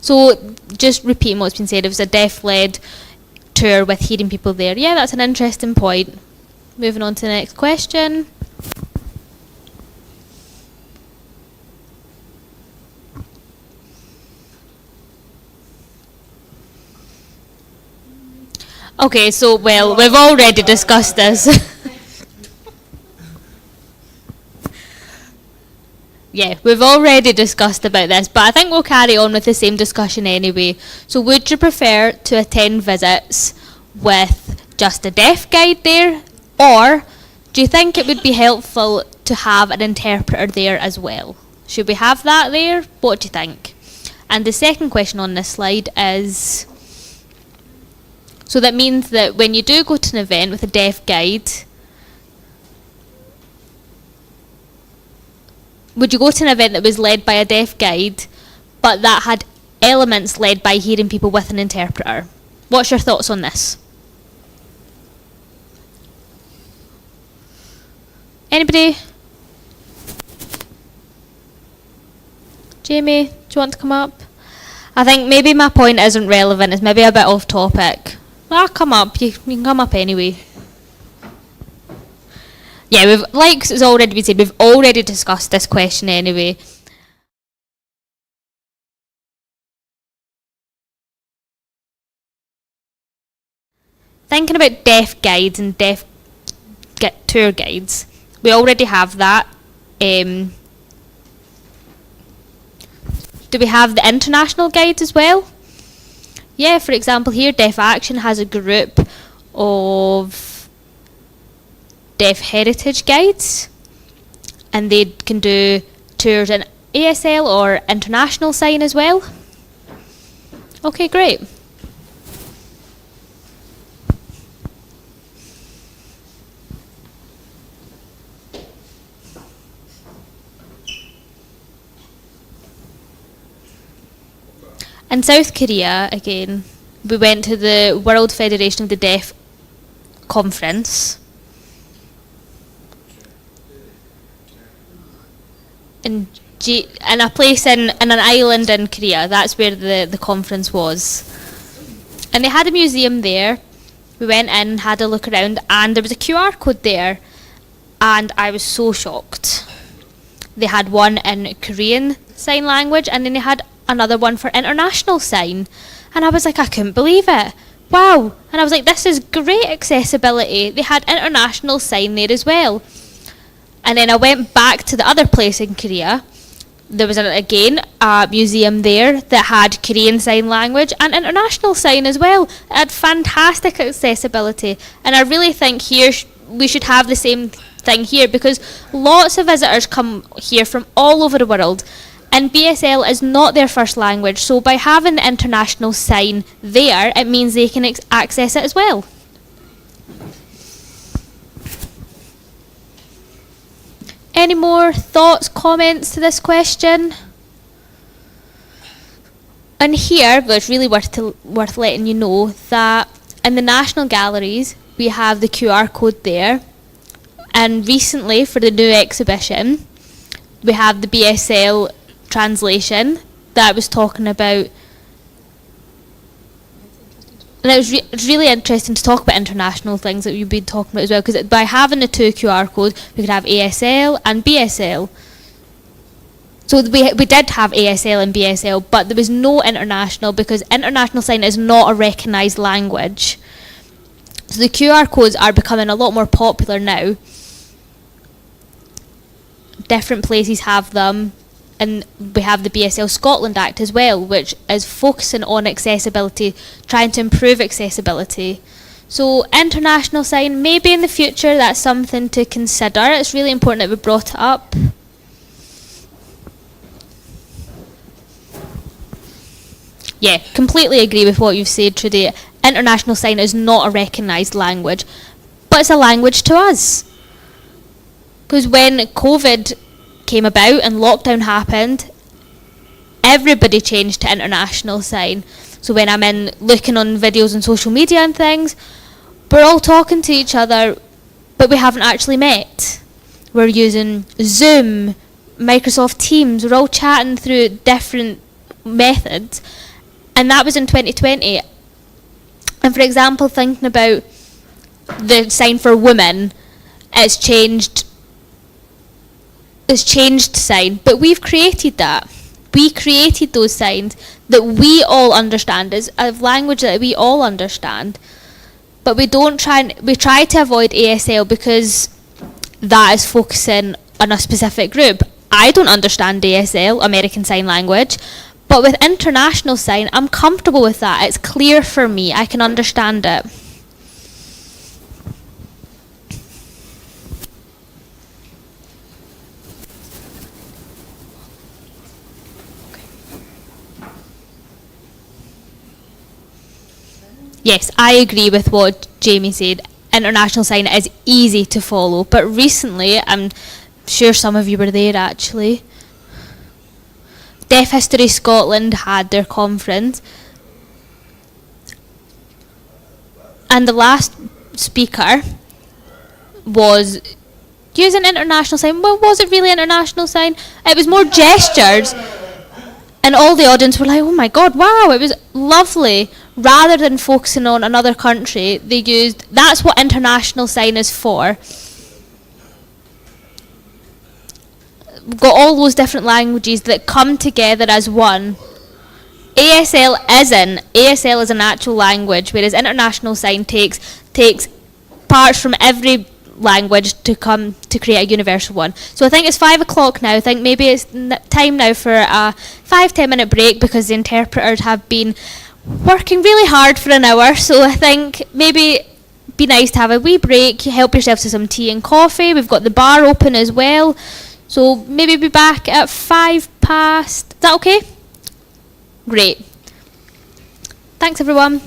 So, just repeating what's been said, it was a deaf-led tour with hearing people there. Yeah, that's an interesting point. Moving on to the next question. Okay, so, well, we've already discussed this. Yeah, we've already discussed about this, but I think we'll carry on with the same discussion anyway. So would you prefer to attend visits with just a deaf guide there, or do you think it would be helpful to have an interpreter there as well? Should we have that there? What do you think? And the second question on this slide is, so that means that when you do go to an event with a deaf guide, would you go to an event that was led by a deaf guide, but that had elements led by hearing people with an interpreter? What's your thoughts on this? Anybody? Jamie, do you want to come up? I think maybe my point isn't relevant. It's maybe a bit off topic. Ah, come up. You can come up anyway. Yeah, like it's already been said, we've already discussed this question anyway. Thinking about deaf guides and deaf tour guides, we already have that. Do we have the international guides as well? Yeah, for example, here Deaf Action has a group of deaf heritage guides, and they can do tours in ASL or international sign as well. Okay, great. In South Korea, again, we went to the World Federation of the Deaf conference. In a place in an island in Korea. That's where the conference was. And they had a museum there. We went in, had a look around, and there was a QR code there. And I was so shocked. They had one in Korean Sign Language, and then they had another one for international sign. And I was like, I couldn't believe it. Wow. And I was like, this is great accessibility. They had international sign there as well. And then I went back to the other place in Korea. There was, again, a museum there that had Korean Sign Language and international sign as well. It had fantastic accessibility. And I really think here we should have the same thing here, because lots of visitors come here from all over the world. And BSL is not their first language, so by having the international sign there, it means they can access it as well. Any more thoughts, comments to this question? And here, but it's really worth letting you know that in the National Galleries, we have the QR code there. And recently, for the new exhibition, we have the BSL translation that I was talking about. And it was really interesting to talk about international things that you've been talking about as well, because by having the two QR codes, we could have ASL and BSL. So we did have ASL and BSL, but there was no international, because international sign is not a recognised language. So the QR codes are becoming a lot more popular now. Different places have them. And we have the BSL Scotland Act as well, which is focusing on accessibility, trying to improve accessibility. So international sign, maybe in the future that's something to consider. It's really important that we brought it up. Yeah, completely agree with what you've said today. International sign is not a recognised language, but it's a language to us. Because when COVID came about and lockdown happened, everybody changed to international sign. So when I'm looking on videos on social media and things, we're all talking to each other, but we haven't actually met. We're using Zoom, Microsoft Teams, we're all chatting through different methods, and that was in 2020. And for example, thinking about the sign for women, it's changed sign, but we've created that. We created those signs that we all understand, as a language that we all understand. But we try to avoid ASL because that is focusing on a specific group. I don't understand ASL, American Sign Language, but with international sign, I'm comfortable with that. It's clear for me. I can understand it. Yes, I agree with what Jamie said. International sign is easy to follow, but recently, I'm sure some of you were there actually, Deaf History Scotland had their conference, and the last speaker was using international sign. Well, was it really international sign? It was more gestures, and all the audience were like, "Oh my god, wow, it was lovely." Rather than focusing on another country, they used, that's what international sign is for. We've got all those different languages that come together as one. ASL isn't. ASL is an actual language, whereas international sign takes parts from every language to come to create a universal one. So I think it's 5 o'clock now. I think maybe it's time now for a 5-10 minute break, because the interpreters have been working really hard for an hour. So I think maybe be nice to have a wee break. Help yourself to some tea and coffee. We've got the bar open as well. So maybe be back at 5 past. Is that okay? Great. Thanks everyone.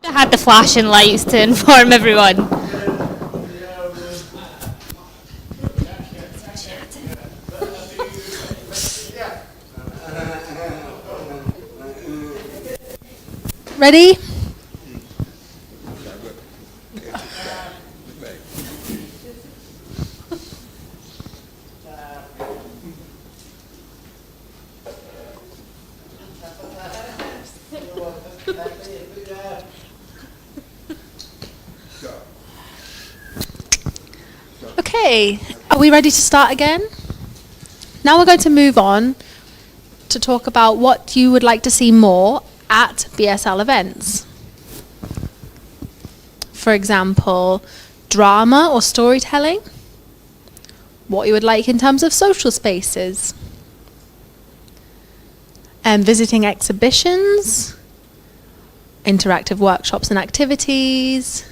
I had the flashing lights to inform everyone. Ready? Okay, are we ready to start again? Now we're going to move on to talk about what you would like to see more at BSL events. For example, drama or storytelling, what you would like in terms of social spaces, and visiting exhibitions, interactive workshops and activities,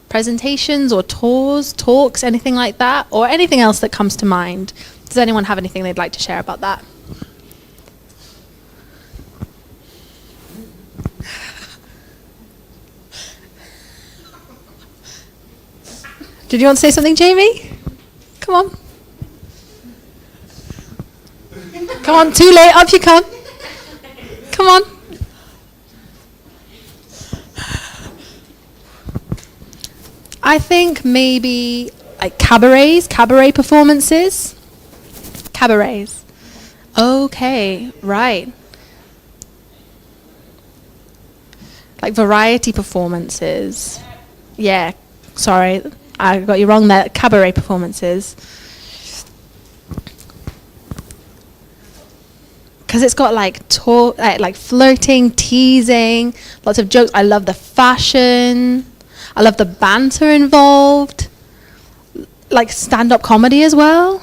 presentations or tours, talks, anything like that, or anything else that comes to mind. Does anyone have anything they'd like to share about that? Did you want to say something, Jamie? Come on. Come on, too late, up you come. Come on. I think maybe like cabaret performances. Cabarets. Okay, right. Like variety performances. Yeah, sorry, I got you wrong there. Cabaret performances. Because it's got like talk, like flirting, teasing, lots of jokes. I love the fashion. I love the banter involved. Like stand-up comedy as well.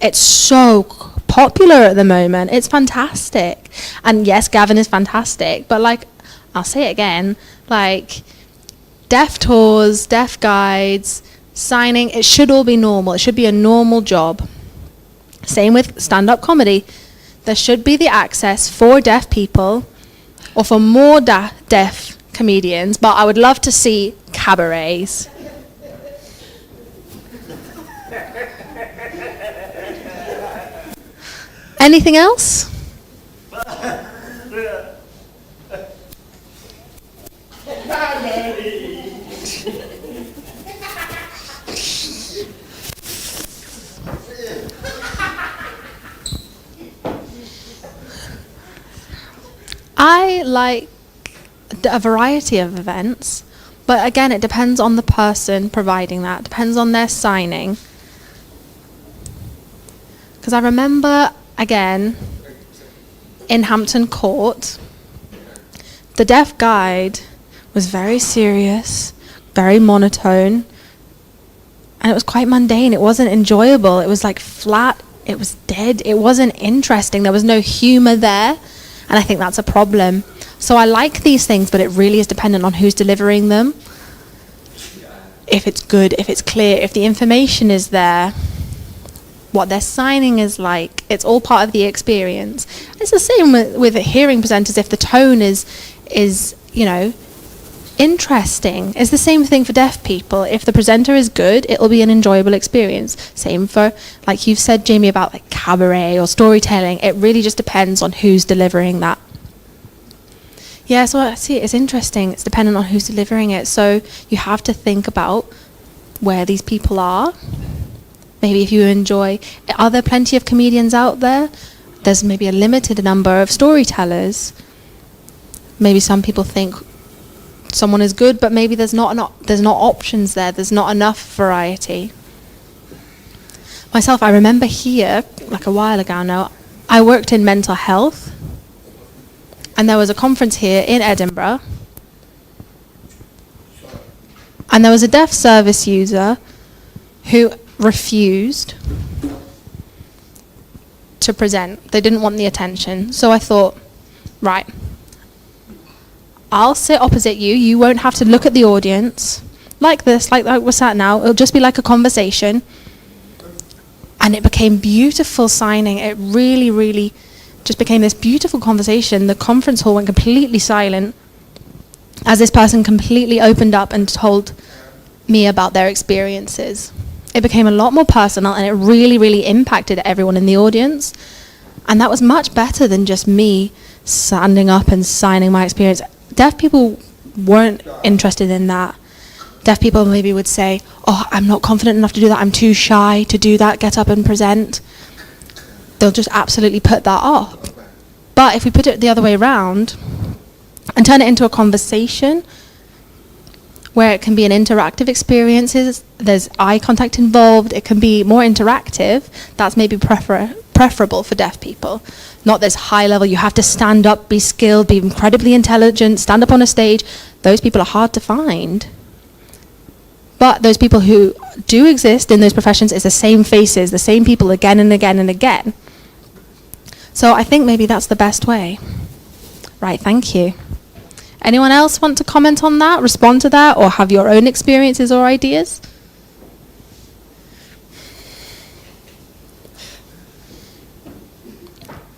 It's so popular at the moment. It's fantastic. And yes, Gavin is fantastic. But like, I'll say it again, like deaf tours, deaf guides, signing, it should all be normal. It should be a normal job. Same with stand-up comedy. There should be the access for deaf people or for more deaf comedians, but I would love to see cabarets. Anything else? I like a variety of events, but again, it depends on the person providing that, depends on their signing. Because I remember, again, in Hampton Court, the deaf guide was very serious, very monotone, and it was quite mundane. It wasn't enjoyable. It was like flat, it was dead, it wasn't interesting, there was no humour there, and I think that's a problem. So I like these things, but it really is dependent on who's delivering them. If it's good, if it's clear, if the information is there, what their signing is like, it's all part of the experience. It's the same with hearing presenters. If the tone is interesting, it's the same thing for deaf people. If the presenter is good, it'll be an enjoyable experience. Same for, like you've said, Jamie, about like cabaret or storytelling. It really just depends on who's delivering that. Yeah, so I see it's interesting. It's dependent on who's delivering it. So you have to think about where these people are. Maybe if you enjoy, are there plenty of comedians out there? There's maybe a limited number of storytellers. Maybe some people think someone is good, but maybe there's not options there. There's not enough variety. Myself, I remember here, like a while ago now, I worked in mental health, and there was a conference here in Edinburgh, and there was a deaf service user who refused to present. They didn't want the attention. So I thought, right, I'll sit opposite you. You won't have to look at the audience like this, like we're sat now. It'll just be like a conversation. And it became beautiful signing. It really, really just became this beautiful conversation. The conference hall went completely silent. as this person completely opened up and told me about their experiences. It became a lot more personal, and it really, really impacted everyone in the audience. And that was much better than just me standing up and signing my experience. Deaf people weren't interested in that. Deaf people maybe would say, oh, I'm not confident enough to do that, I'm too shy to do that, get up and present. They'll just absolutely put that off. But if we put it the other way around and turn it into a conversation where it can be an interactive experience, there's eye contact involved, it can be more interactive, that's maybe preferable for deaf people. Not this high level, you have to stand up, be skilled, be incredibly intelligent, stand up on a stage. Those people are hard to find. But those people who do exist in those professions is the same faces, the same people again and again and again. So I think maybe that's the best way. Right, thank you. Anyone else want to comment on that, respond to that, or have your own experiences or ideas?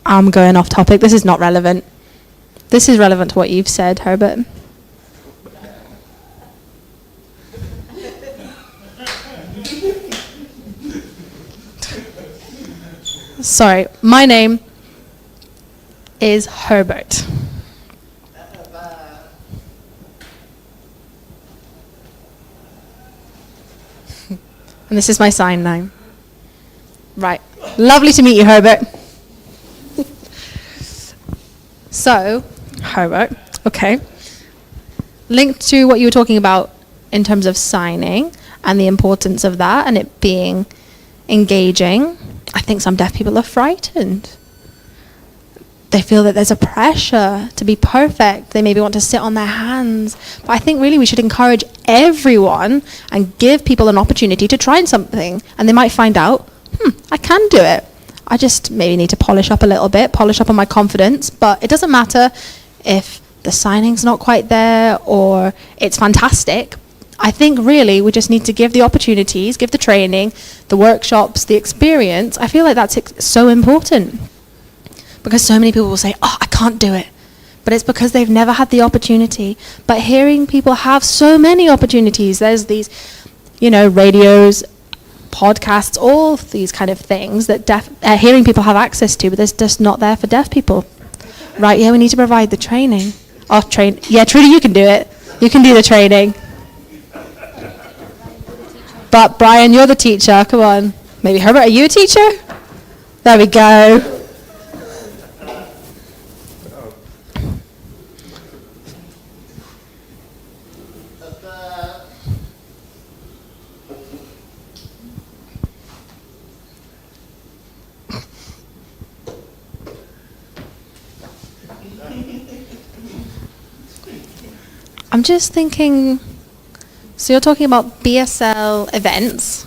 I'm going off topic. This is not relevant. This is relevant to what you've said, Herbert. Sorry, my name is Herbert. And this is my sign name. Right. Lovely to meet you, Herbert. So, Herbert, okay. Linked to what you were talking about in terms of signing and the importance of that and it being engaging, I think some deaf people are frightened. They feel that there's a pressure to be perfect. They maybe want to sit on their hands. But I think really we should encourage everyone and give people an opportunity to try something. And they might find out, I can do it. I just maybe need to polish up a little bit, polish up on my confidence. But it doesn't matter if the signing's not quite there or it's fantastic. I think really we just need to give the opportunities, give the training, the workshops, the experience. I feel like that's so important. Because so many people will say, oh, I can't do it. But it's because they've never had the opportunity. But hearing people have so many opportunities. There's these, radios, podcasts, all these kind of things that hearing people have access to, but there's just not there for deaf people. Right, yeah, we need to provide the training. Yeah, Trudy, you can do it. You can do the training. But Brian, you're the teacher. Come on. Maybe Herbert, are you a teacher? There we go. I'm just thinking, so you're talking about BSL events,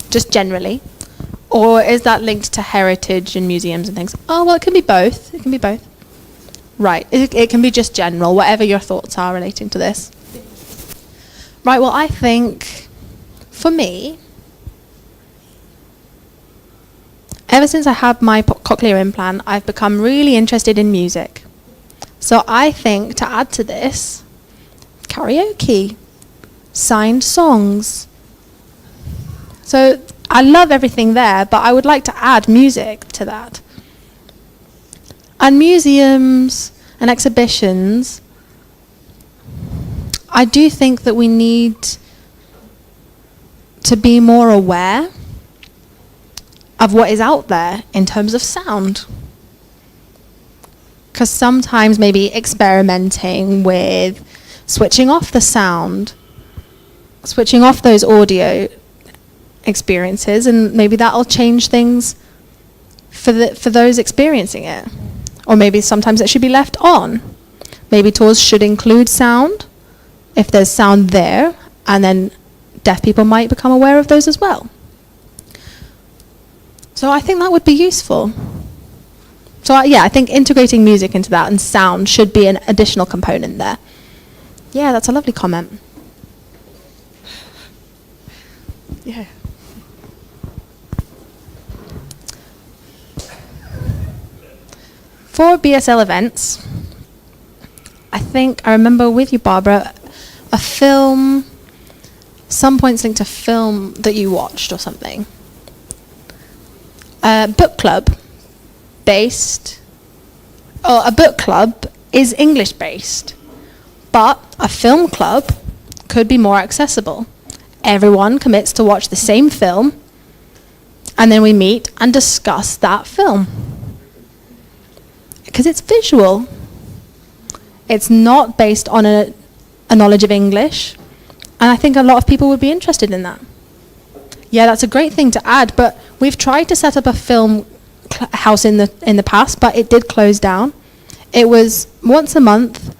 just generally, or is that linked to heritage and museums and things? Oh, well, it can be both. It can be both. Right, it can be just general, whatever your thoughts are relating to this. Right, well, I think, for me, ever since I had my cochlear implant, I've become really interested in music. So I think to add to this, karaoke, signed songs. So I love everything there, but I would like to add music to that. And museums and exhibitions, I do think that we need to be more aware of what is out there in terms of sound. Because sometimes maybe experimenting with switching off the sound, switching off those audio experiences, and maybe that'll change things for those experiencing it. Or maybe sometimes it should be left on. Maybe tours should include sound, if there's sound there, and then deaf people might become aware of those as well. So I think that would be useful. So I think integrating music into that and sound should be an additional component there. Yeah, that's a lovely comment. Yeah. For BSL events, I think I remember with you, Barbara, a film, some points linked to film that you watched or something. A book club is English based, but a film club could be more accessible. Everyone commits to watch the same film, and then we meet and discuss that film. Because it's visual. It's not based on a knowledge of English, and I think a lot of people would be interested in that. Yeah, that's a great thing to add, but we've tried to set up a film house in the past, but it did close down. It was once a month,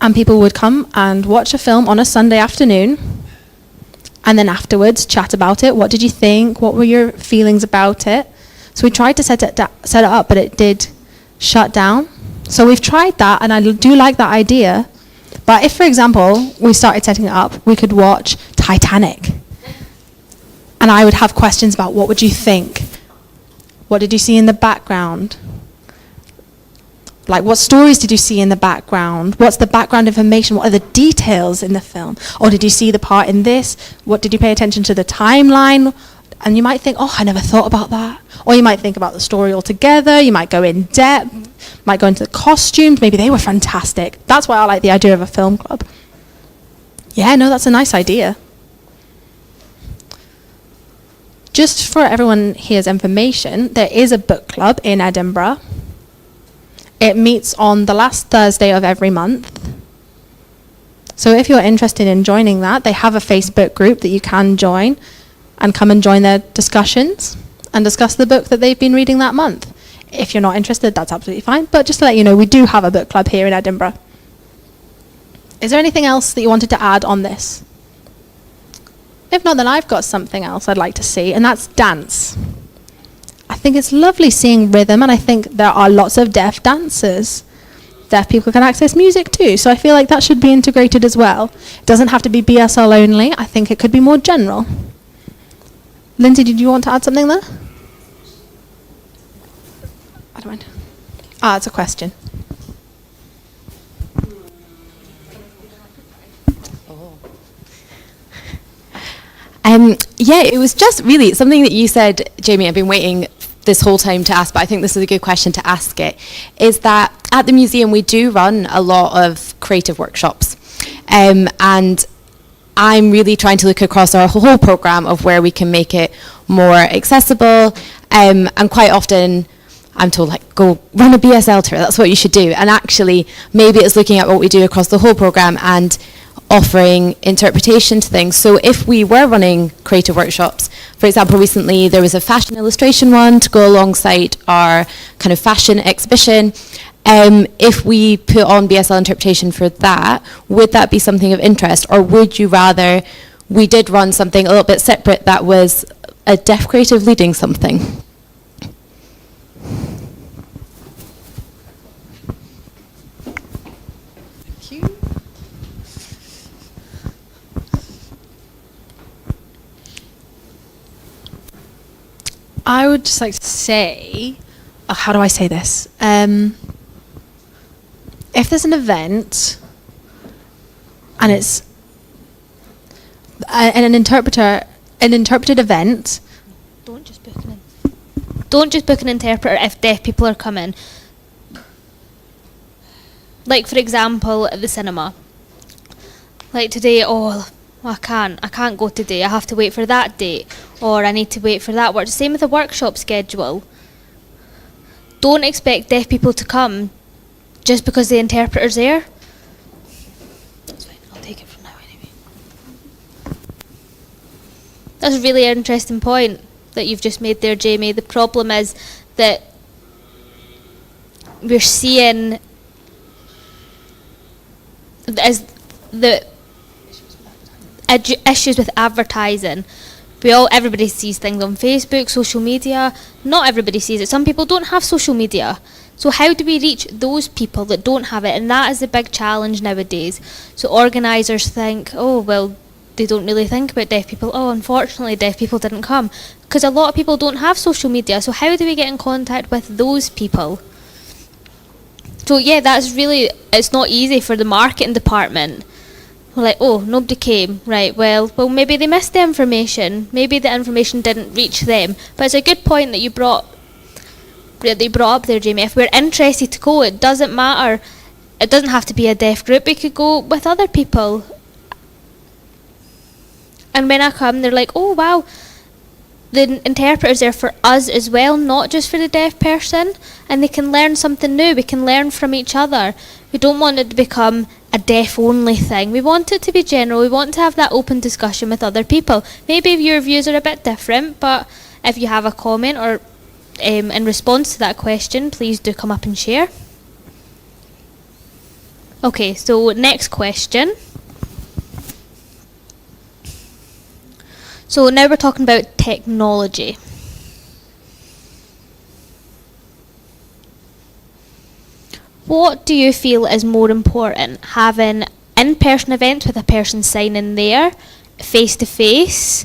and people would come and watch a film on a Sunday afternoon, and then afterwards chat about it. What did you think? What were your feelings about it? So we tried to set it up, but it did shut down. So we've tried that, and I do like that idea. But if, for example, we started setting it up, we could watch Titanic. And I would have questions about what would you think? What did you see in the background? Like, what stories did you see in the background? What's the background information? What are the details in the film? Or did you see the part in this? What did you pay attention to the timeline? And you might think, oh, I never thought about that. Or you might think about the story altogether. You might go in depth, might go into the costumes. Maybe they were fantastic. That's why I like the idea of a film club. Yeah, no, that's a nice idea. Just for everyone here's information, there is a book club in Edinburgh. It meets on the last Thursday of every month. So if you're interested in joining that, they have a Facebook group that you can join and come and join their discussions and discuss the book that they've been reading that month. If you're not interested, that's absolutely fine. But just to let you know, we do have a book club here in Edinburgh. Is there anything else that you wanted to add on this? If not, then I've got something else I'd like to see, and that's dance. I think it's lovely seeing rhythm, and I think there are lots of deaf dancers. Deaf people can access music too, so I feel like that should be integrated as well. It doesn't have to be BSL only. I think it could be more general. Lindsay, did you want to add something there? I don't mind. It's a question. Yeah, it was just really something that you said, Jamie, I've been waiting this whole time to ask, but I think this is a good question to ask it, is that at the museum we do run a lot of creative workshops. And I'm really trying to look across our whole programme of where we can make it more accessible. And quite often I'm told, like, go run a BSL tour, that's what you should do. And actually, maybe it's looking at what we do across the whole programme and offering interpretation to things. So if we were running creative workshops, for example, recently there was a fashion illustration one to go alongside our kind of fashion exhibition. If we put on BSL interpretation for that, would that be something of interest? Or would you rather we did run something a little bit separate that was a deaf creative leading something? I would just like to say, how do I say this? If there's an event and it's an interpreted event, Don't just book an interpreter if deaf people are coming. Like, for example, at the cinema. Like today, I can't go today, I have to wait for that date, or I need to wait for that work. Same with the workshop schedule. Don't expect deaf people to come just because the interpreter's there. That's fine, I'll take it from now anyway. That's a really interesting point that you've just made there, Jamie. The problem is that we're seeing as the issues with advertising. Everybody sees things on Facebook, social media. Not everybody sees it. Some people don't have social media. So how do we reach those people that don't have it? And that is the big challenge nowadays. So organisers think, they don't really think about deaf people. Unfortunately, deaf people didn't come. Because a lot of people don't have social media. So how do we get in contact with those people? So yeah, that's really, it's not easy for the marketing department. We're like, oh, nobody came. Right, well, maybe they missed the information. Maybe the information didn't reach them. But it's a good point that you brought up there, Jamie. If we're interested to go, it doesn't matter. It doesn't have to be a deaf group. We could go with other people. And when I come, they're like, oh, wow, the interpreter's there for us as well, not just for the deaf person. And they can learn something new. We can learn from each other. We don't want it to become a deaf-only thing. We want it to be general. We want to have that open discussion with other people. Maybe your views are a bit different, but if you have a comment or in response to that question, please do come up and share. Okay, so next question. So now we're talking about technology. What do you feel is more important? Having in-person events with a person signing there, face-to-face,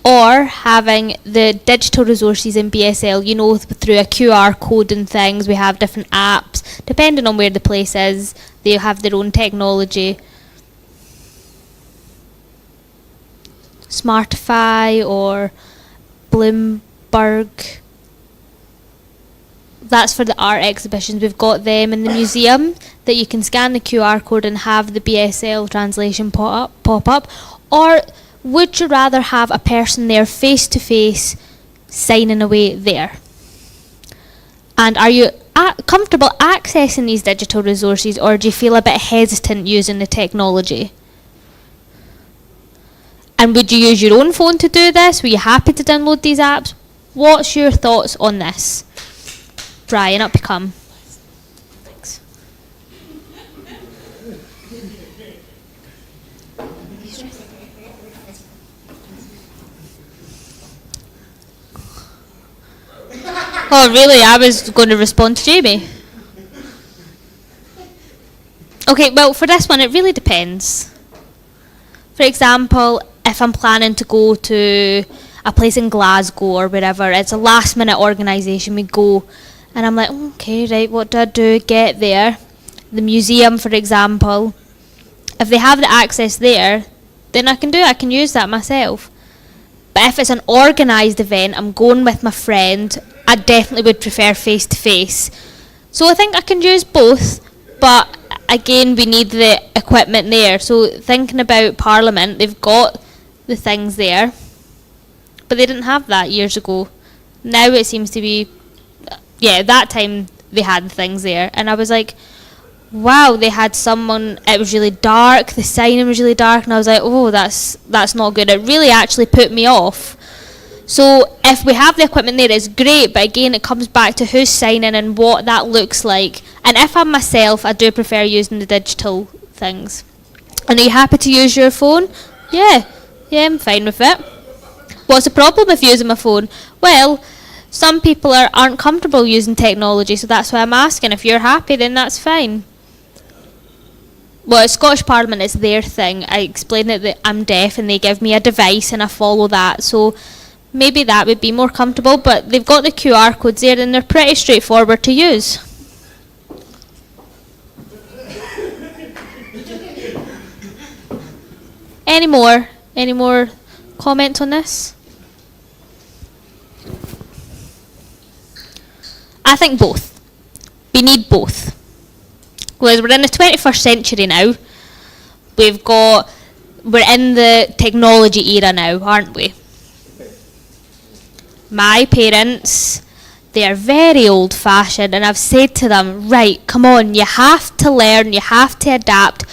or having the digital resources in BSL, you know, through a QR code and things. We have different apps. Depending on where the place is, they have their own technology. Smartify or Bloomberg. That's for the art exhibitions. We've got them in the museum that you can scan the QR code and have the BSL translation pop up. Or would you rather have a person there face to face signing away there? And are you comfortable accessing these digital resources, or do you feel a bit hesitant using the technology? And would you use your own phone to do this? Were you happy to download these apps? What's your thoughts on this? Brian, up you come. Thanks. Oh, really? I was going to respond to Jamie. Okay, well, for this one, it really depends. For example, if I'm planning to go to a place in Glasgow or wherever, it's a last minute organisation, we go, and I'm like, okay, right, what do? Get there. The museum, for example, if they have the access there, then I can use that myself. But if it's an organised event, I'm going with my friend, I definitely would prefer face to face. So I think I can use both, but again, we need the equipment there. So thinking about Parliament, they've got the things there, but they didn't have that years ago. Now it seems to be, yeah, that time they had the things there, and I was like, wow, they had someone, it was really dark, the signing was really dark, and I was like, oh, that's not good. It really actually put me off. So if we have the equipment there, it's great, but again, it comes back to who's signing and what that looks like. And if I'm myself, I do prefer using the digital things. And are you happy to use your phone? Yeah, I'm fine with it. What's the problem with using my phone? Well, some people aren't comfortable using technology, so that's why I'm asking. If you're happy, then that's fine. Well, at Scottish Parliament, it's their thing. I explain it that I'm deaf and they give me a device and I follow that. So maybe that would be more comfortable, but they've got the QR codes there and they're pretty straightforward to use. Any more comments on this? I think both. We need both. Because we're in the 21st century now. We're in the technology era now, aren't we? My parents, they are very old fashioned, and I've said to them, right, come on, you have to learn, you have to adapt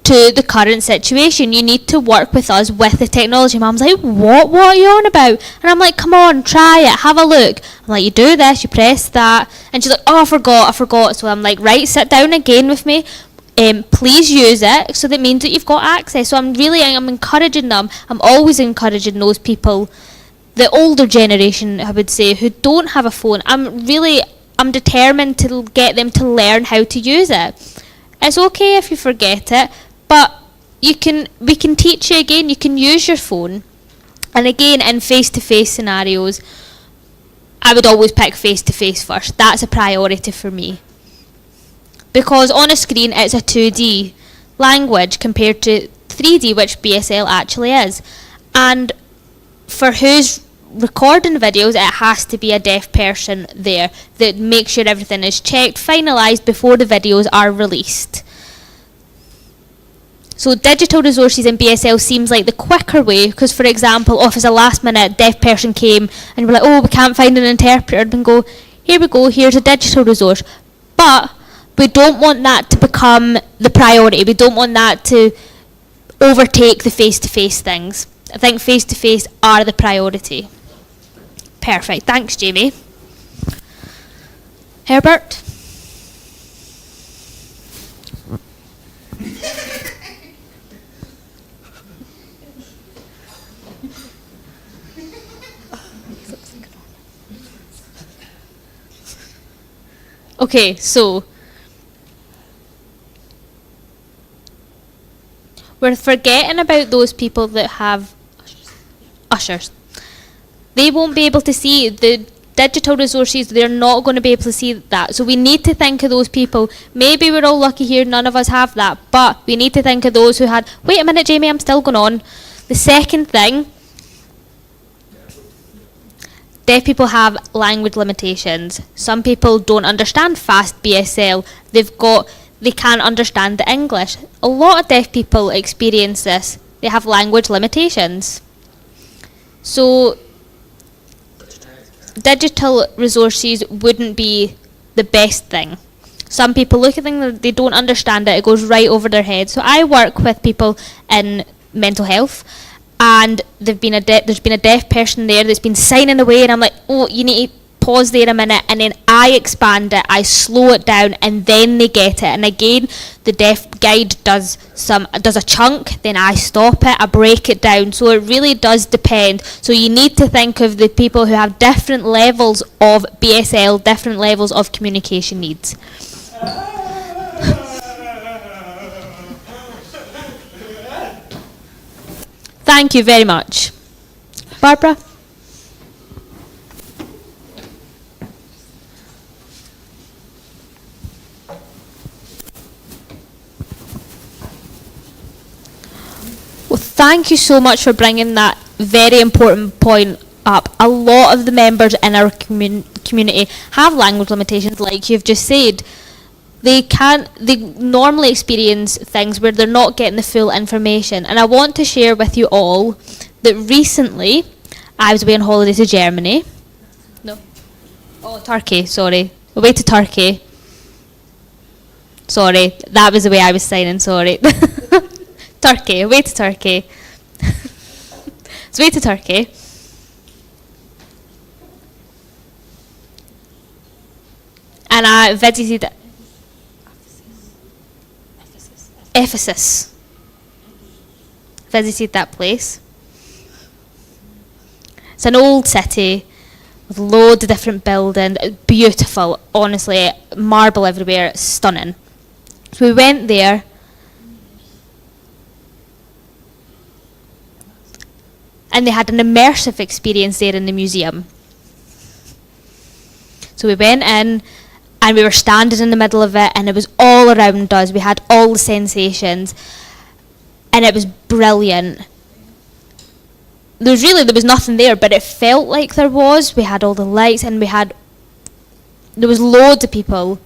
to the current situation. You need to work with us with the technology. Mum's like, what are you on about? And I'm like, come on, try it, have a look. I'm like, you do this, you press that. And she's like, oh, I forgot. So I'm like, right, sit down again with me. Please use it. So that means that you've got access. So I'm encouraging them. I'm always encouraging those people, the older generation, I would say, who don't have a phone. I'm determined to get them to learn how to use it. It's okay if you forget it, but we can teach you again. You can use your phone. And again, in face-to-face scenarios, I would always pick face-to-face first. That's a priority for me. because on a screen it's a 2D language compared to 3D, which BSL actually is. And for who's recording videos, it has to be a deaf person there that makes sure everything is checked, finalised before the videos are released. So digital resources in BSL seems like the quicker way, because for example, if it's a last minute deaf person came and we're like, oh, we can't find an interpreter, then go, here we go, here's a digital resource. But we don't want that to become the priority. We don't want that to overtake the face-to-face things. I think face-to-face are the priority. Perfect. Thanks, Jamie. Herbert? Okay, so we're forgetting about those people that have ushers. They won't be able to see the digital resources. They're not going to be able to see that. So we need to think of those people. Maybe we're all lucky here, none of us have that, but we need to think of those who had, wait a minute, Jamie, I'm still going on. The second thing, deaf people have language limitations. Some people don't understand fast BSL. They can't understand the English. A lot of deaf people experience this. They have language limitations. So digital resources wouldn't be the best thing. Some people look at things, they don't understand it goes right over their head. So I work with people in mental health, and there's been a deaf person there that's been signing away, and I'm like, oh, you need to pause there a minute, and then I expand it, I slow it down, and then they get it. And again, the deaf guide does a chunk, then I stop it, I break it down. So it really does depend. So you need to think of the people who have different levels of BSL, different levels of communication needs. Thank you very much. Barbara? Well, thank you so much for bringing that very important point up. A lot of the members in our community have language limitations, like you've just said. They normally experience things where they're not getting the full information. And I want to share with you all that recently I was away on holiday to Germany. No. Oh, Turkey, sorry. Away to Turkey. Sorry, that was the way I was signing, sorry. Turkey, away to Turkey. So away to Turkey. And I visited Ephesus. Visited that place. It's an old city with loads of different buildings. Beautiful, honestly, marble everywhere, stunning. So we went there. And they had an immersive experience there in the museum. So we went in, and we were standing in the middle of it, and it was all around us. We had all the sensations, and it was brilliant. There was nothing there, but it felt like there was. We had all the lights, and there was loads of people.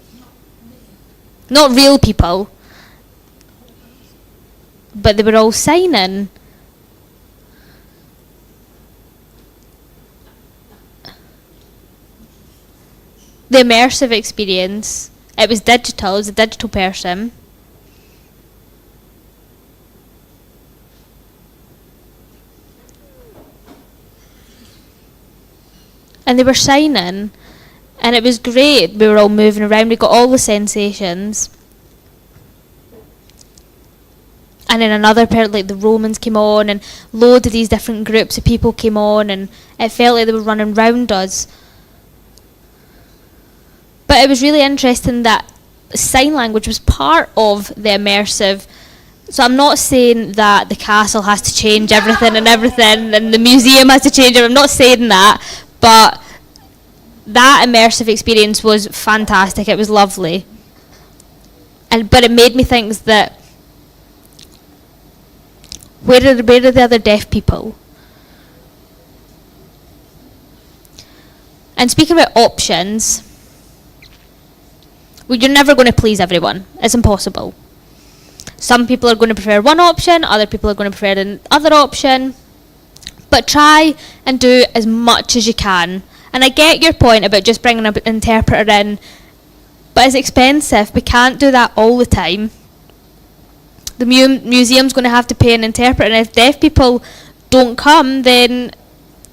Not real people, but they were all signing. The immersive experience, it was digital, it was a digital person. And they were signing, and it was great. We were all moving around, we got all the sensations. And then another part, like the Romans came on, and loads of these different groups of people came on, and it felt like they were running round us. But it was really interesting that sign language was part of the immersive. So I'm not saying that the castle has to change everything and the museum has to change it. I'm not saying that, but that immersive experience was fantastic. It was lovely. but it made me think that where are the other deaf people? And speaking about options, well, you're never going to please everyone. It's impossible. Some people are going to prefer one option, other people are going to prefer another option. But try and do as much as you can. And I get your point about just bringing an interpreter in, but it's expensive. We can't do that all the time. The museum's going to have to pay an interpreter, and if deaf people don't come, then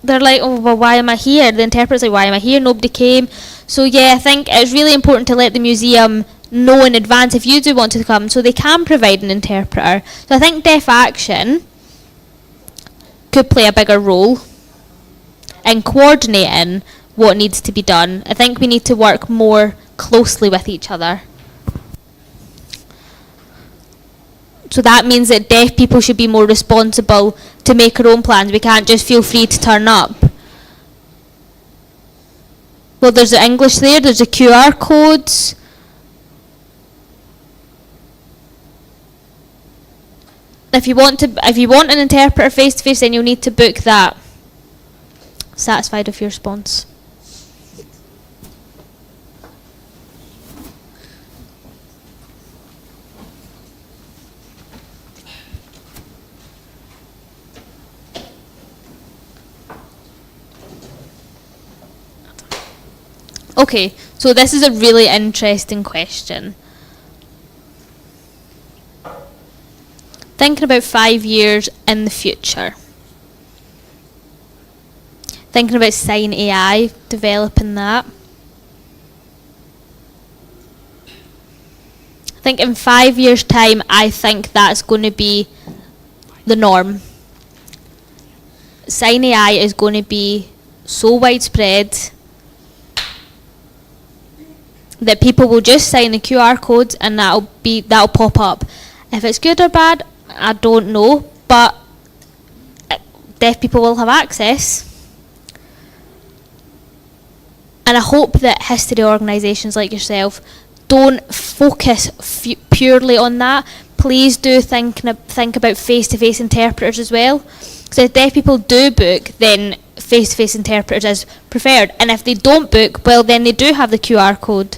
they're like, oh, well, why am I here? The interpreter's like, why am I here? Nobody came. So yeah, I think it's really important to let the museum know in advance if you do want to come, so they can provide an interpreter. So I think Deaf Action could play a bigger role in coordinating what needs to be done. I think we need to work more closely with each other. So that means that deaf people should be more responsible to make our own plans. We can't just feel free to turn up. Well, there's the English there, there's the QR codes. If you want an interpreter face to face, then you'll need to book that. Satisfied with your response? Okay, so this is a really interesting question. Thinking about 5 years in the future. Thinking about Sign AI, developing that. I think in 5 years' time, I think that's going to be the norm. Sign AI is going to be so widespread that people will just sign the QR codes and that'll pop up. If it's good or bad, I don't know, but deaf people will have access. And I hope that history organisations like yourself don't focus purely on that. Please do think about face-to-face interpreters as well. So if deaf people do book, then face-to-face interpreters is preferred. And if they don't book, well, then they do have the QR code.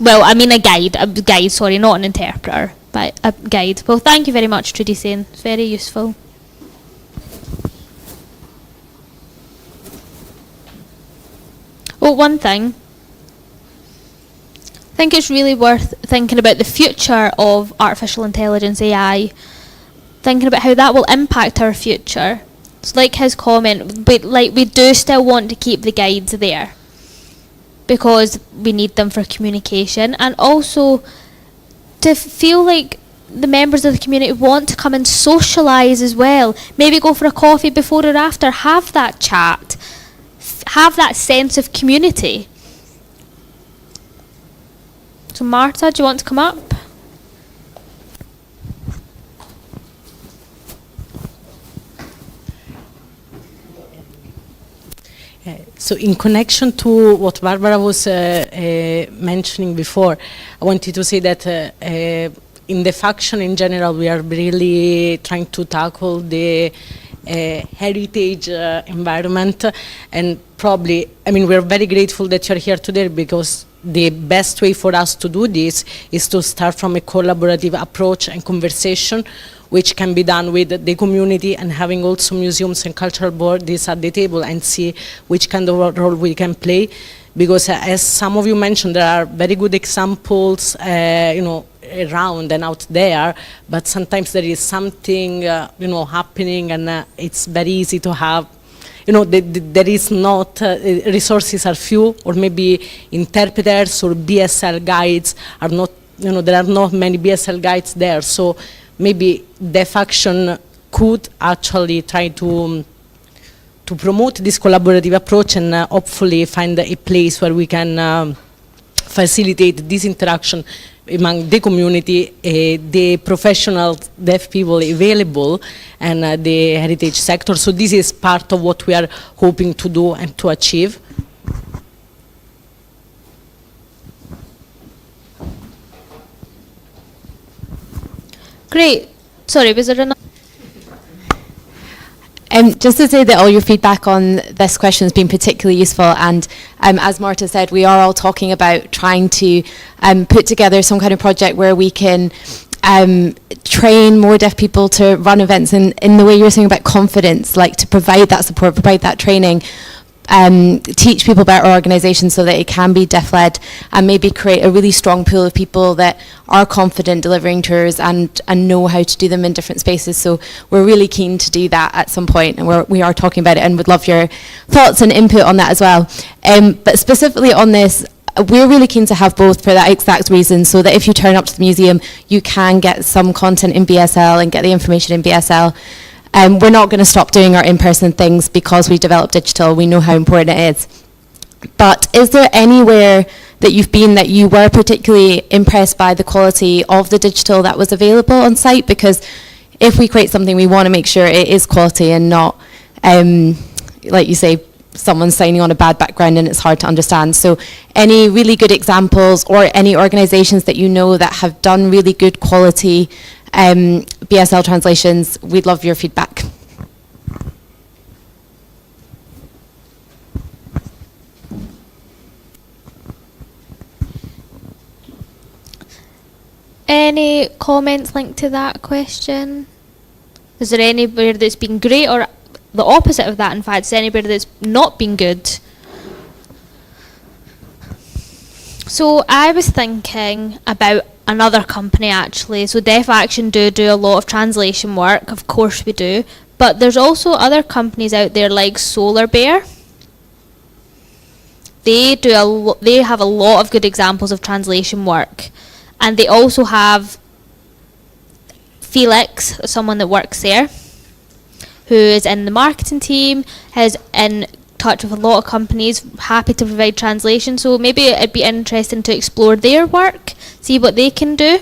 Well, I mean a guide, sorry, not an interpreter, but a guide. Well, thank you very much, Trudy Sane. It's very useful. Oh, one thing. I think it's really worth thinking about the future of artificial intelligence, AI. Thinking about how that will impact our future. It's like his comment, but we do still want to keep the guides there, because we need them for communication, and also to feel like the members of the community want to come and socialise as well. Maybe go for a coffee before or after, have that chat, have that sense of community. So Marta, do you want to come up? So in connection to what Barbara was mentioning before, I wanted to say that in the faction in general, we are really trying to tackle the heritage environment, and probably, I mean, we're very grateful that you're here today, because the best way for us to do this is to start from a collaborative approach and conversation, which can be done with the community, and having also museums and cultural bodies at the table and see which kind of role we can play. Because as some of you mentioned, there are very good examples, around and out there, but sometimes there is something, happening, and it's very easy to have, there is not, resources are few, or maybe interpreters or BSL guides are not, there are not many BSL guides there. So maybe Deaf Action could actually try to promote this collaborative approach, and hopefully find a place where we can facilitate this interaction among the community, the professional deaf people available, and the heritage sector. So this is part of what we are hoping to do and to achieve. Great. Sorry, was there another? Just to say that all your feedback on this question has been particularly useful, and as Marta said, we are all talking about trying to put together some kind of project where we can train more deaf people to run events in the way you were saying about confidence, like to provide that support, provide that training, teach people about our organisation so that it can be deaf-led, and maybe create a really strong pool of people that are confident delivering tours and know how to do them in different spaces. So we're really keen to do that at some point, and we are talking about it, and would love your thoughts and input on that as well. But specifically on this, we're really keen to have both for that exact reason, so that if you turn up to the museum, you can get some content in BSL and get the information in BSL. We're not going to stop doing our in-person things because we developed digital. We know how important it is. But is there anywhere that you've been that you were particularly impressed by the quality of the digital that was available on site? Because if we create something, we want to make sure it is quality and not, like you say, someone's signing on a bad background and it's hard to understand. So any really good examples or any organisations that you know that have done really good quality BSL translations, we'd love your feedback. Any comments linked to that question? Is there anywhere that's been great, or the opposite of that, in fact, is anywhere that's not been good? So I was thinking about another company actually. So Deaf Action do a lot of translation work, of course we do, but there's also other companies out there like Solar Bear. They have a lot of good examples of translation work, and they also have Felix, someone that works there, who is in the marketing team, is in touch with a lot of companies, happy to provide translation. So maybe it'd be interesting to explore their work, see what they can do.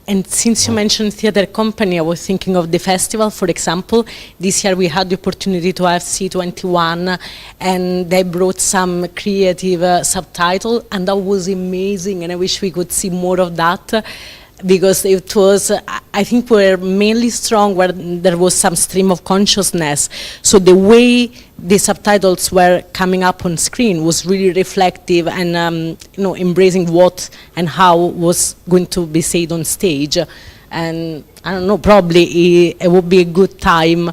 And since you mentioned theatre company, I was thinking of the festival, for example. This year we had the opportunity to have C21, and they brought some creative subtitle, and that was amazing, and I wish we could see more of that, because it was, I think we're mainly strong where there was some stream of consciousness. So the way the subtitles were coming up on screen was really reflective and embracing what and how was going to be said on stage. And I don't know, probably it would be a good time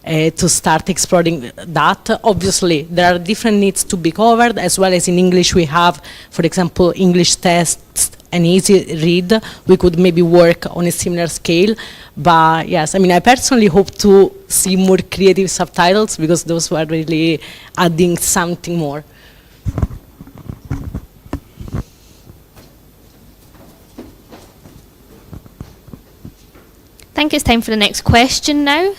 to start exploring that. Obviously, there are different needs to be covered, as well as in English we have, for example, English tests and easy read. We could maybe work on a similar scale. But yes, I mean, I personally hope to see more creative subtitles, because those were really adding something more. I think it's time for the next question now.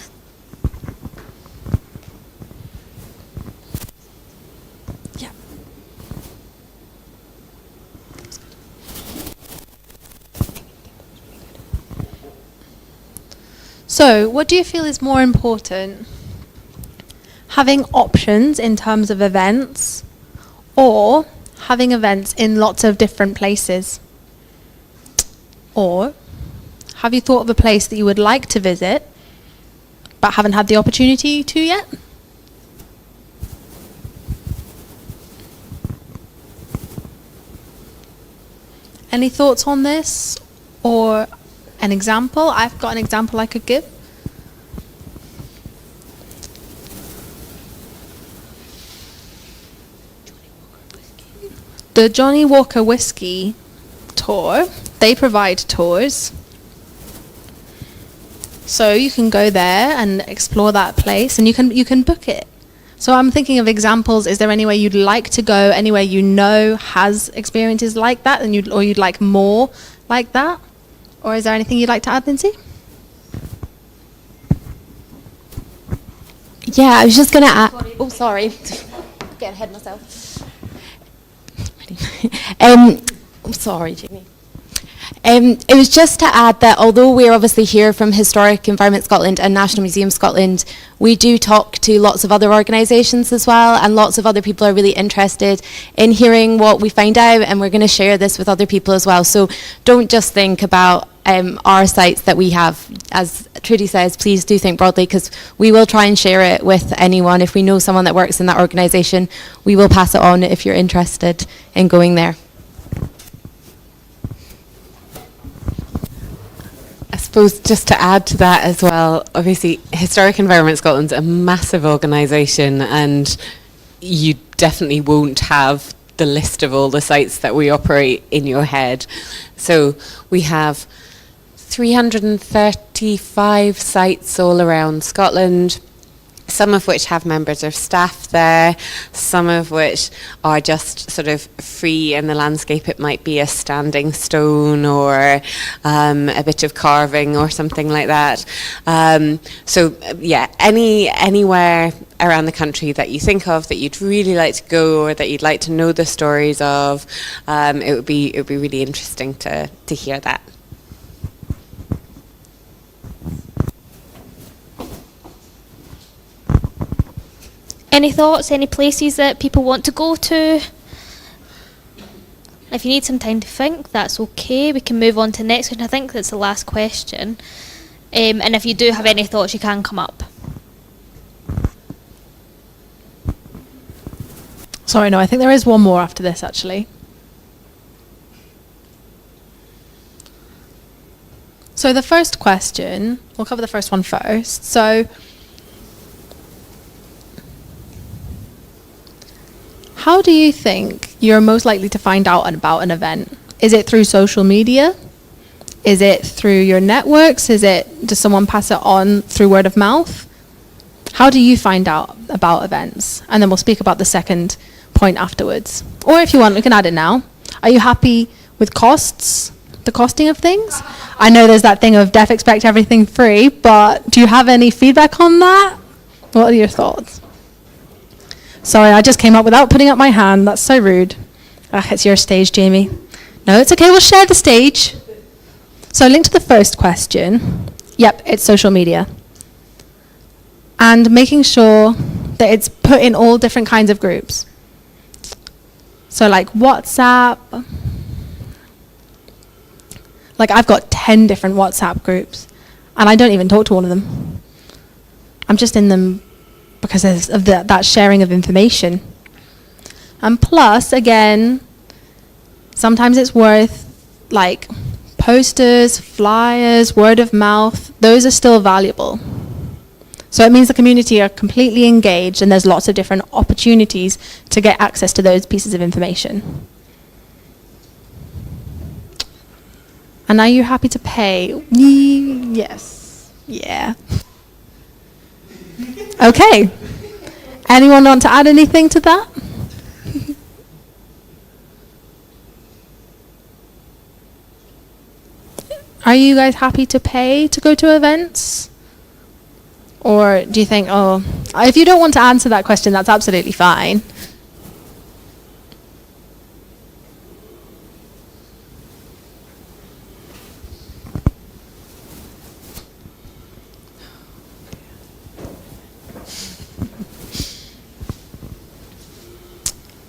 So, what do you feel is more important? Having options in terms of events, or having events in lots of different places? Or have you thought of a place that you would like to visit but haven't had the opportunity to yet? Any thoughts on this? Or an example? I've got an example I could give. The Johnny Walker Whiskey tour, they provide tours. So you can go there and explore that place, and you can book it. So I'm thinking of examples. Is there anywhere you'd like to go, anywhere you know has experiences like that, and you'd like more like that? Or is there anything you'd like to add, Lindsay? Yeah, I was just going to add. Oh, sorry. Getting ahead of myself. Sorry, Jamie. It was just to add that although we're obviously here from Historic Environment Scotland and National Museum Scotland, we do talk to lots of other organisations as well, and lots of other people are really interested in hearing what we find out, and we're going to share this with other people as well. So don't just think about our sites that we have. As Trudy says, please do think broadly, because we will try and share it with anyone. If we know someone that works in that organisation, we will pass it on if you're interested in going there. I suppose just to add to that as well, obviously Historic Environment Scotland's a massive organisation, and you definitely won't have the list of all the sites that we operate in your head. So we have 335 sites all around Scotland, some of which have members of staff there, some of which are just sort of free in the landscape. It might be a standing stone or a bit of carving or something like that. So yeah, anywhere around the country that you think of that you'd really like to go, or that you'd like to know the stories of, it would be really interesting to hear that. Any thoughts, any places that people want to go to? If you need some time to think, that's okay. We can move on to the next question. I think that's the last question. And if you do have any thoughts, you can come up. Sorry, no, I think there is one more after this, actually. So the first question, we'll cover the first one first. So, how do you think you're most likely to find out about an event? Is it through social media? Is it through your networks? Does someone pass it on through word of mouth? How do you find out about events? And then we'll speak about the second point afterwards. Or if you want, we can add it now. Are you happy with costs? The costing of things? I know there's that thing of def expect everything free, but do you have any feedback on that? What are your thoughts? Sorry, I just came up without putting up my hand. That's so rude. It's your stage, Jamie. No, it's okay. We'll share the stage. So link to the first question. Yep, it's social media. And making sure that it's put in all different kinds of groups. So like WhatsApp. Like I've got 10 different WhatsApp groups, and I don't even talk to all of them. I'm just in them because of that sharing of information. And plus, again, sometimes it's worth, like, posters, flyers, word of mouth. Those are still valuable. So it means the community are completely engaged, and there's lots of different opportunities to get access to those pieces of information. And are you happy to pay? Yes. Yeah. Okay. Anyone want to add anything to that? Are you guys happy to pay to go to events? Or do you think, oh, if you don't want to answer that question, that's absolutely fine.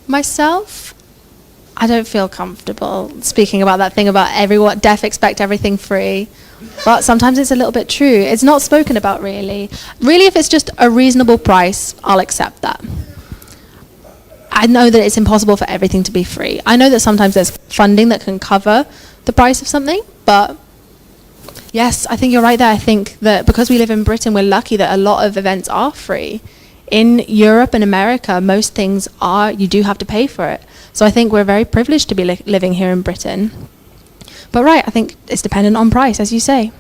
Myself, I don't feel comfortable speaking about that thing about everyone def expect everything free, but sometimes it's a little bit true. It's not spoken about really. Really, if it's just a reasonable price, I'll accept that. I know that it's impossible for everything to be free. I know that sometimes there's funding that can cover the price of something, but yes, I think you're right there. I think that because we live in Britain, we're lucky that a lot of events are free. In Europe and America, most things are, you do have to pay for it. So I think we're very privileged to be living here in Britain. But right, I think it's dependent on price, as you say.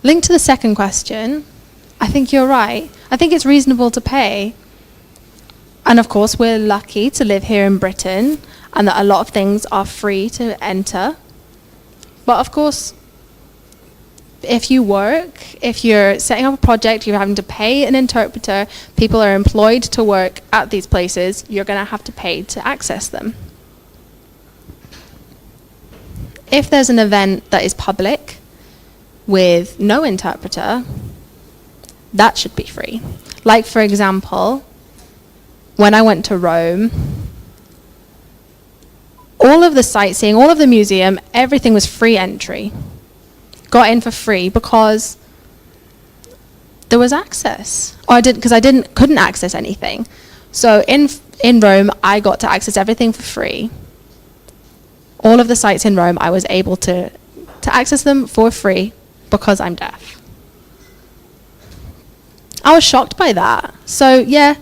Linked to the second question, I think you're right. I think it's reasonable to pay. And of course, we're lucky to live here in Britain, and that a lot of things are free to enter. But of course, if you're setting up a project, you're having to pay an interpreter, people are employed to work at these places, you're going to have to pay to access them. If there's an event that is public with no interpreter, that should be free. Like, for example, when I went to Rome, all of the sightseeing, all of the museum, everything was free entry. Got in for free because there was access. Or couldn't access anything. So in Rome, I got to access everything for free. All of the sites in Rome, I was able to access them for free because I'm deaf. I was shocked by that. So yeah,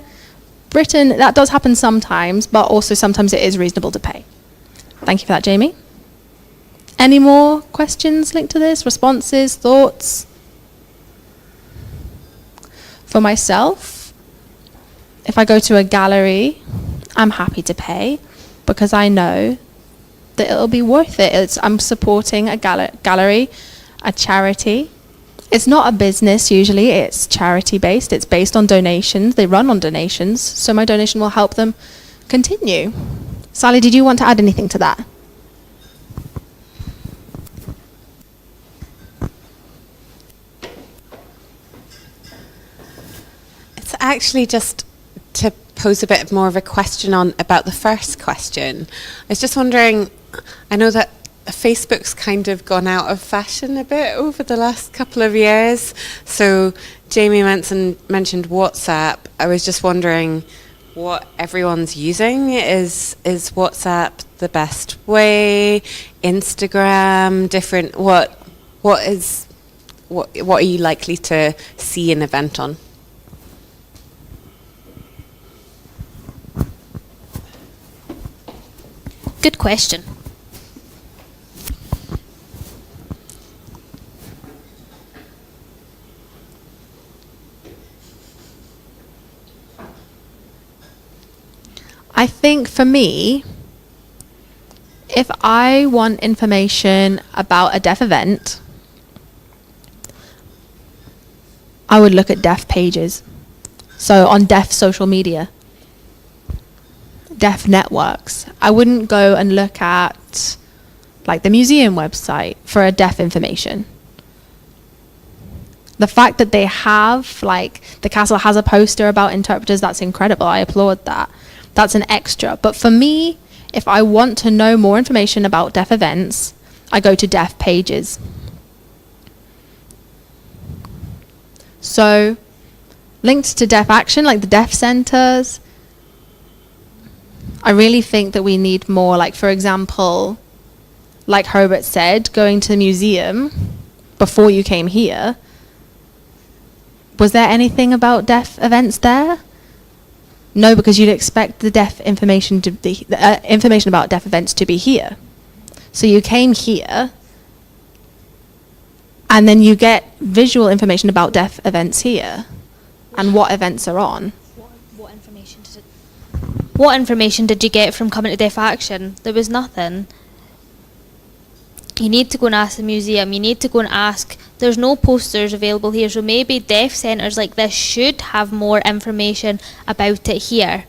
Britain, that does happen sometimes, but also sometimes it is reasonable to pay. Thank you for that, Jamie. Any more questions linked to this? Responses, thoughts? For myself, if I go to a gallery, I'm happy to pay because I know that it'll be worth it. I'm supporting a gallery, a charity. It's not a business usually, it's charity based. It's based on donations. They run on donations, so my donation will help them continue. Sally, did you want to add anything to that? It's actually just to pose a bit more of a question about the first question. I was just wondering, I know that Facebook's kind of gone out of fashion a bit over the last couple of years. So Jamie mentioned WhatsApp. I was just wondering what everyone's using. Is WhatsApp the best way? Instagram, different? What are you likely to see an event on? Good question. I think for me, if I want information about a deaf event, I would look at deaf pages. So on deaf social media, deaf networks. I wouldn't go and look at like the museum website for a deaf information. The fact that they have, like, the castle has a poster about interpreters, that's incredible. I applaud that. That's an extra. But for me, if I want to know more information about deaf events, I go to deaf pages. So, linked to deaf action, like the deaf centres, I really think that we need more, like, for example, like Herbert said, going to the museum before you came here. Was there anything about deaf events there? No, because you'd expect the deaf information to be information about deaf events to be here. So you came here, and then you get visual information about deaf events here, and what events are on. What information did you get from coming to Deaf Action? There was nothing. You need to go and ask the museum. You need to go and ask. There's no posters available here, so maybe deaf centres like this should have more information about it here.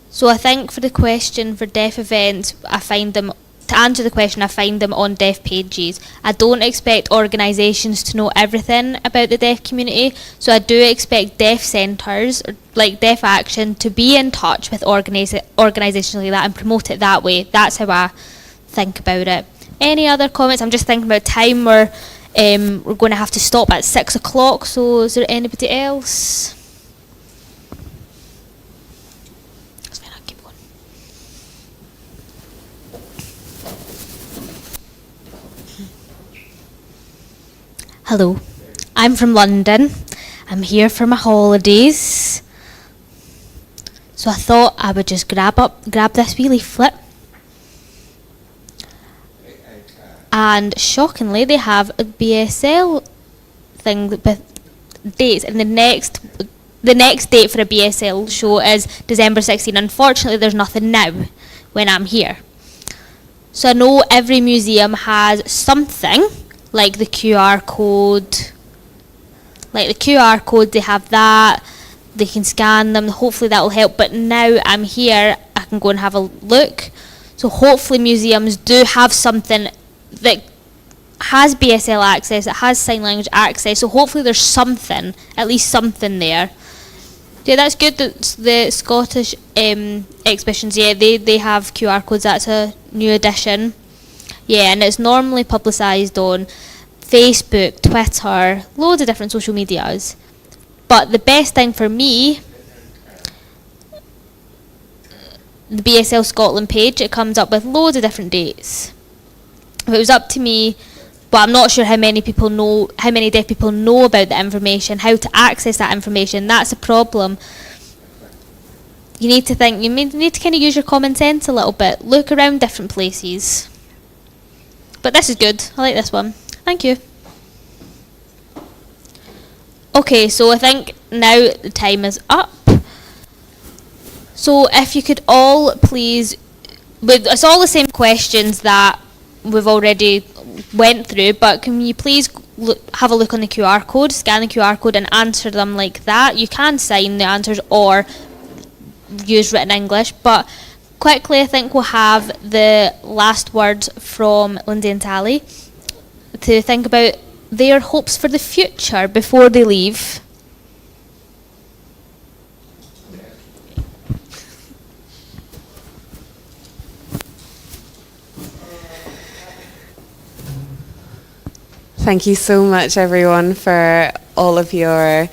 So I think for the question for deaf events, to answer the question, I find them on deaf pages. I don't expect organisations to know everything about the deaf community, so I do expect deaf centres, like Deaf Action, to be in touch with organisations like that and promote it that way. That's how I think about it. Any other comments? I'm just thinking about time. We're going to have to stop at 6 o'clock, so is there anybody else? That's fine, I'll keep going. Hello, I'm from London. I'm here for my holidays. So I thought I would just grab this wee leaflet. And shockingly, they have a BSL thing with dates, and the next date for a BSL show is December 16. Unfortunately, there's nothing now when I'm here. So I know every museum has something like the QR code. Like the QR code, they have that. They can scan them. Hopefully that will help. But now I'm here, I can go and have a look. So hopefully museums do have something that has BSL access, it has sign language access. So hopefully there's something, at least something there. Yeah, that's good. The Scottish exhibitions, yeah, they have QR codes. That's a new addition. Yeah, and it's normally publicised on Facebook, Twitter, loads of different social medias. But the best thing for me, the BSL Scotland page, it comes up with loads of different dates. If it was up to me, but I'm not sure how many deaf people know about the information, how to access that information. That's a problem. You need to think, you need to kind of use your common sense a little bit. Look around different places. But this is good. I like this one. Thank you. Okay, so I think now the time is up. So if you could all please, it's all the same questions that we've already went through, but can you please have a look on the QR code, scan the QR code and answer them like that. You can sign the answers or use written English, but quickly I think we'll have the last words from Lindsay and Tally to think about their hopes for the future before they leave. Thank you so much, everyone, for all of your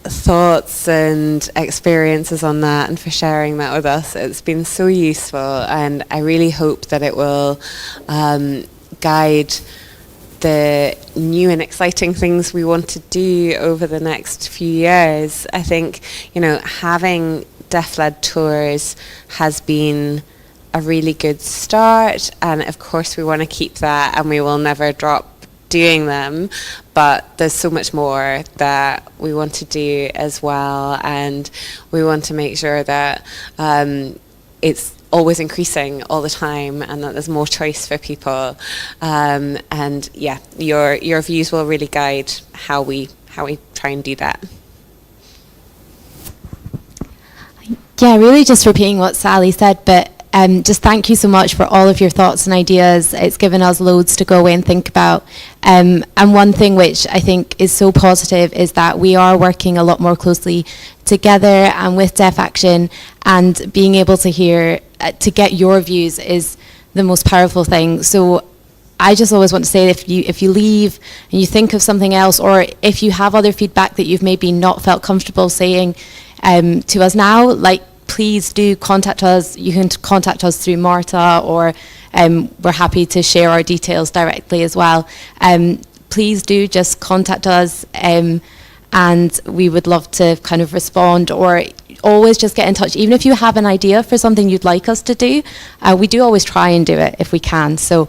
thoughts and experiences on that and for sharing that with us. It's been so useful, and I really hope that it will guide the new and exciting things we want to do over the next few years. I think, having deaf-led tours has been a really good start, and of course we want to keep that and we will never drop doing them, but there's so much more that we want to do as well, and we want to make sure that it's always increasing all the time and that there's more choice for people, and yeah, your views will really guide how we try and do that. Yeah, really just repeating what Sally said, but just thank you so much for all of your thoughts and ideas. It's given us loads to go away and think about. And one thing which I think is so positive is that we are working a lot more closely together and with Deaf Action, and being able to hear, to get your views is the most powerful thing. So I just always want to say, if you leave and you think of something else, or if you have other feedback that you've maybe not felt comfortable saying to us now, please do contact us. You can contact us through Marta, or we're happy to share our details directly as well. Please do just contact us, and we would love to kind of respond, or always just get in touch. Even if you have an idea for something you'd like us to do, we do always try and do it if we can. So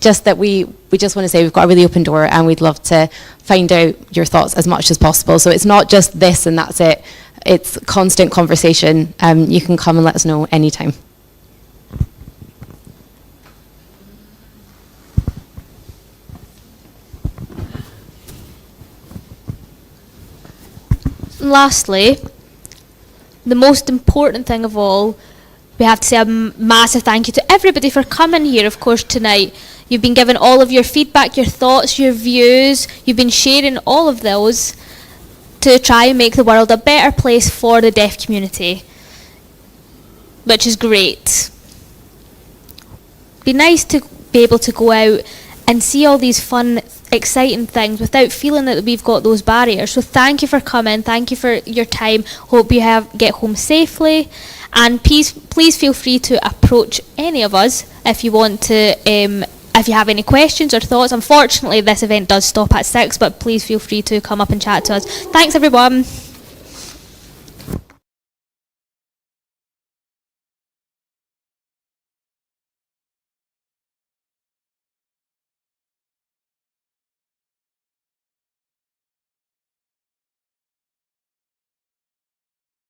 just that we just want to say we've got a really open door, and we'd love to find out your thoughts as much as possible. So it's not just this and that's it. It's constant conversation. You can come and let us know anytime. Lastly, the most important thing of all, we have to say a massive thank you to everybody for coming here, of course, tonight. You've been giving all of your feedback, your thoughts, your views. You've been sharing all of those to try and make the world a better place for the deaf community, which is great. Be nice to be able to go out and see all these fun, exciting things without feeling that we've got those barriers. So thank you for coming, thank you for your time. Hope you get home safely, and please feel free to approach any of us if you want to. If you have any questions or thoughts. Unfortunately, this event does stop at 6, but please feel free to come up and chat to us. Thanks, everyone.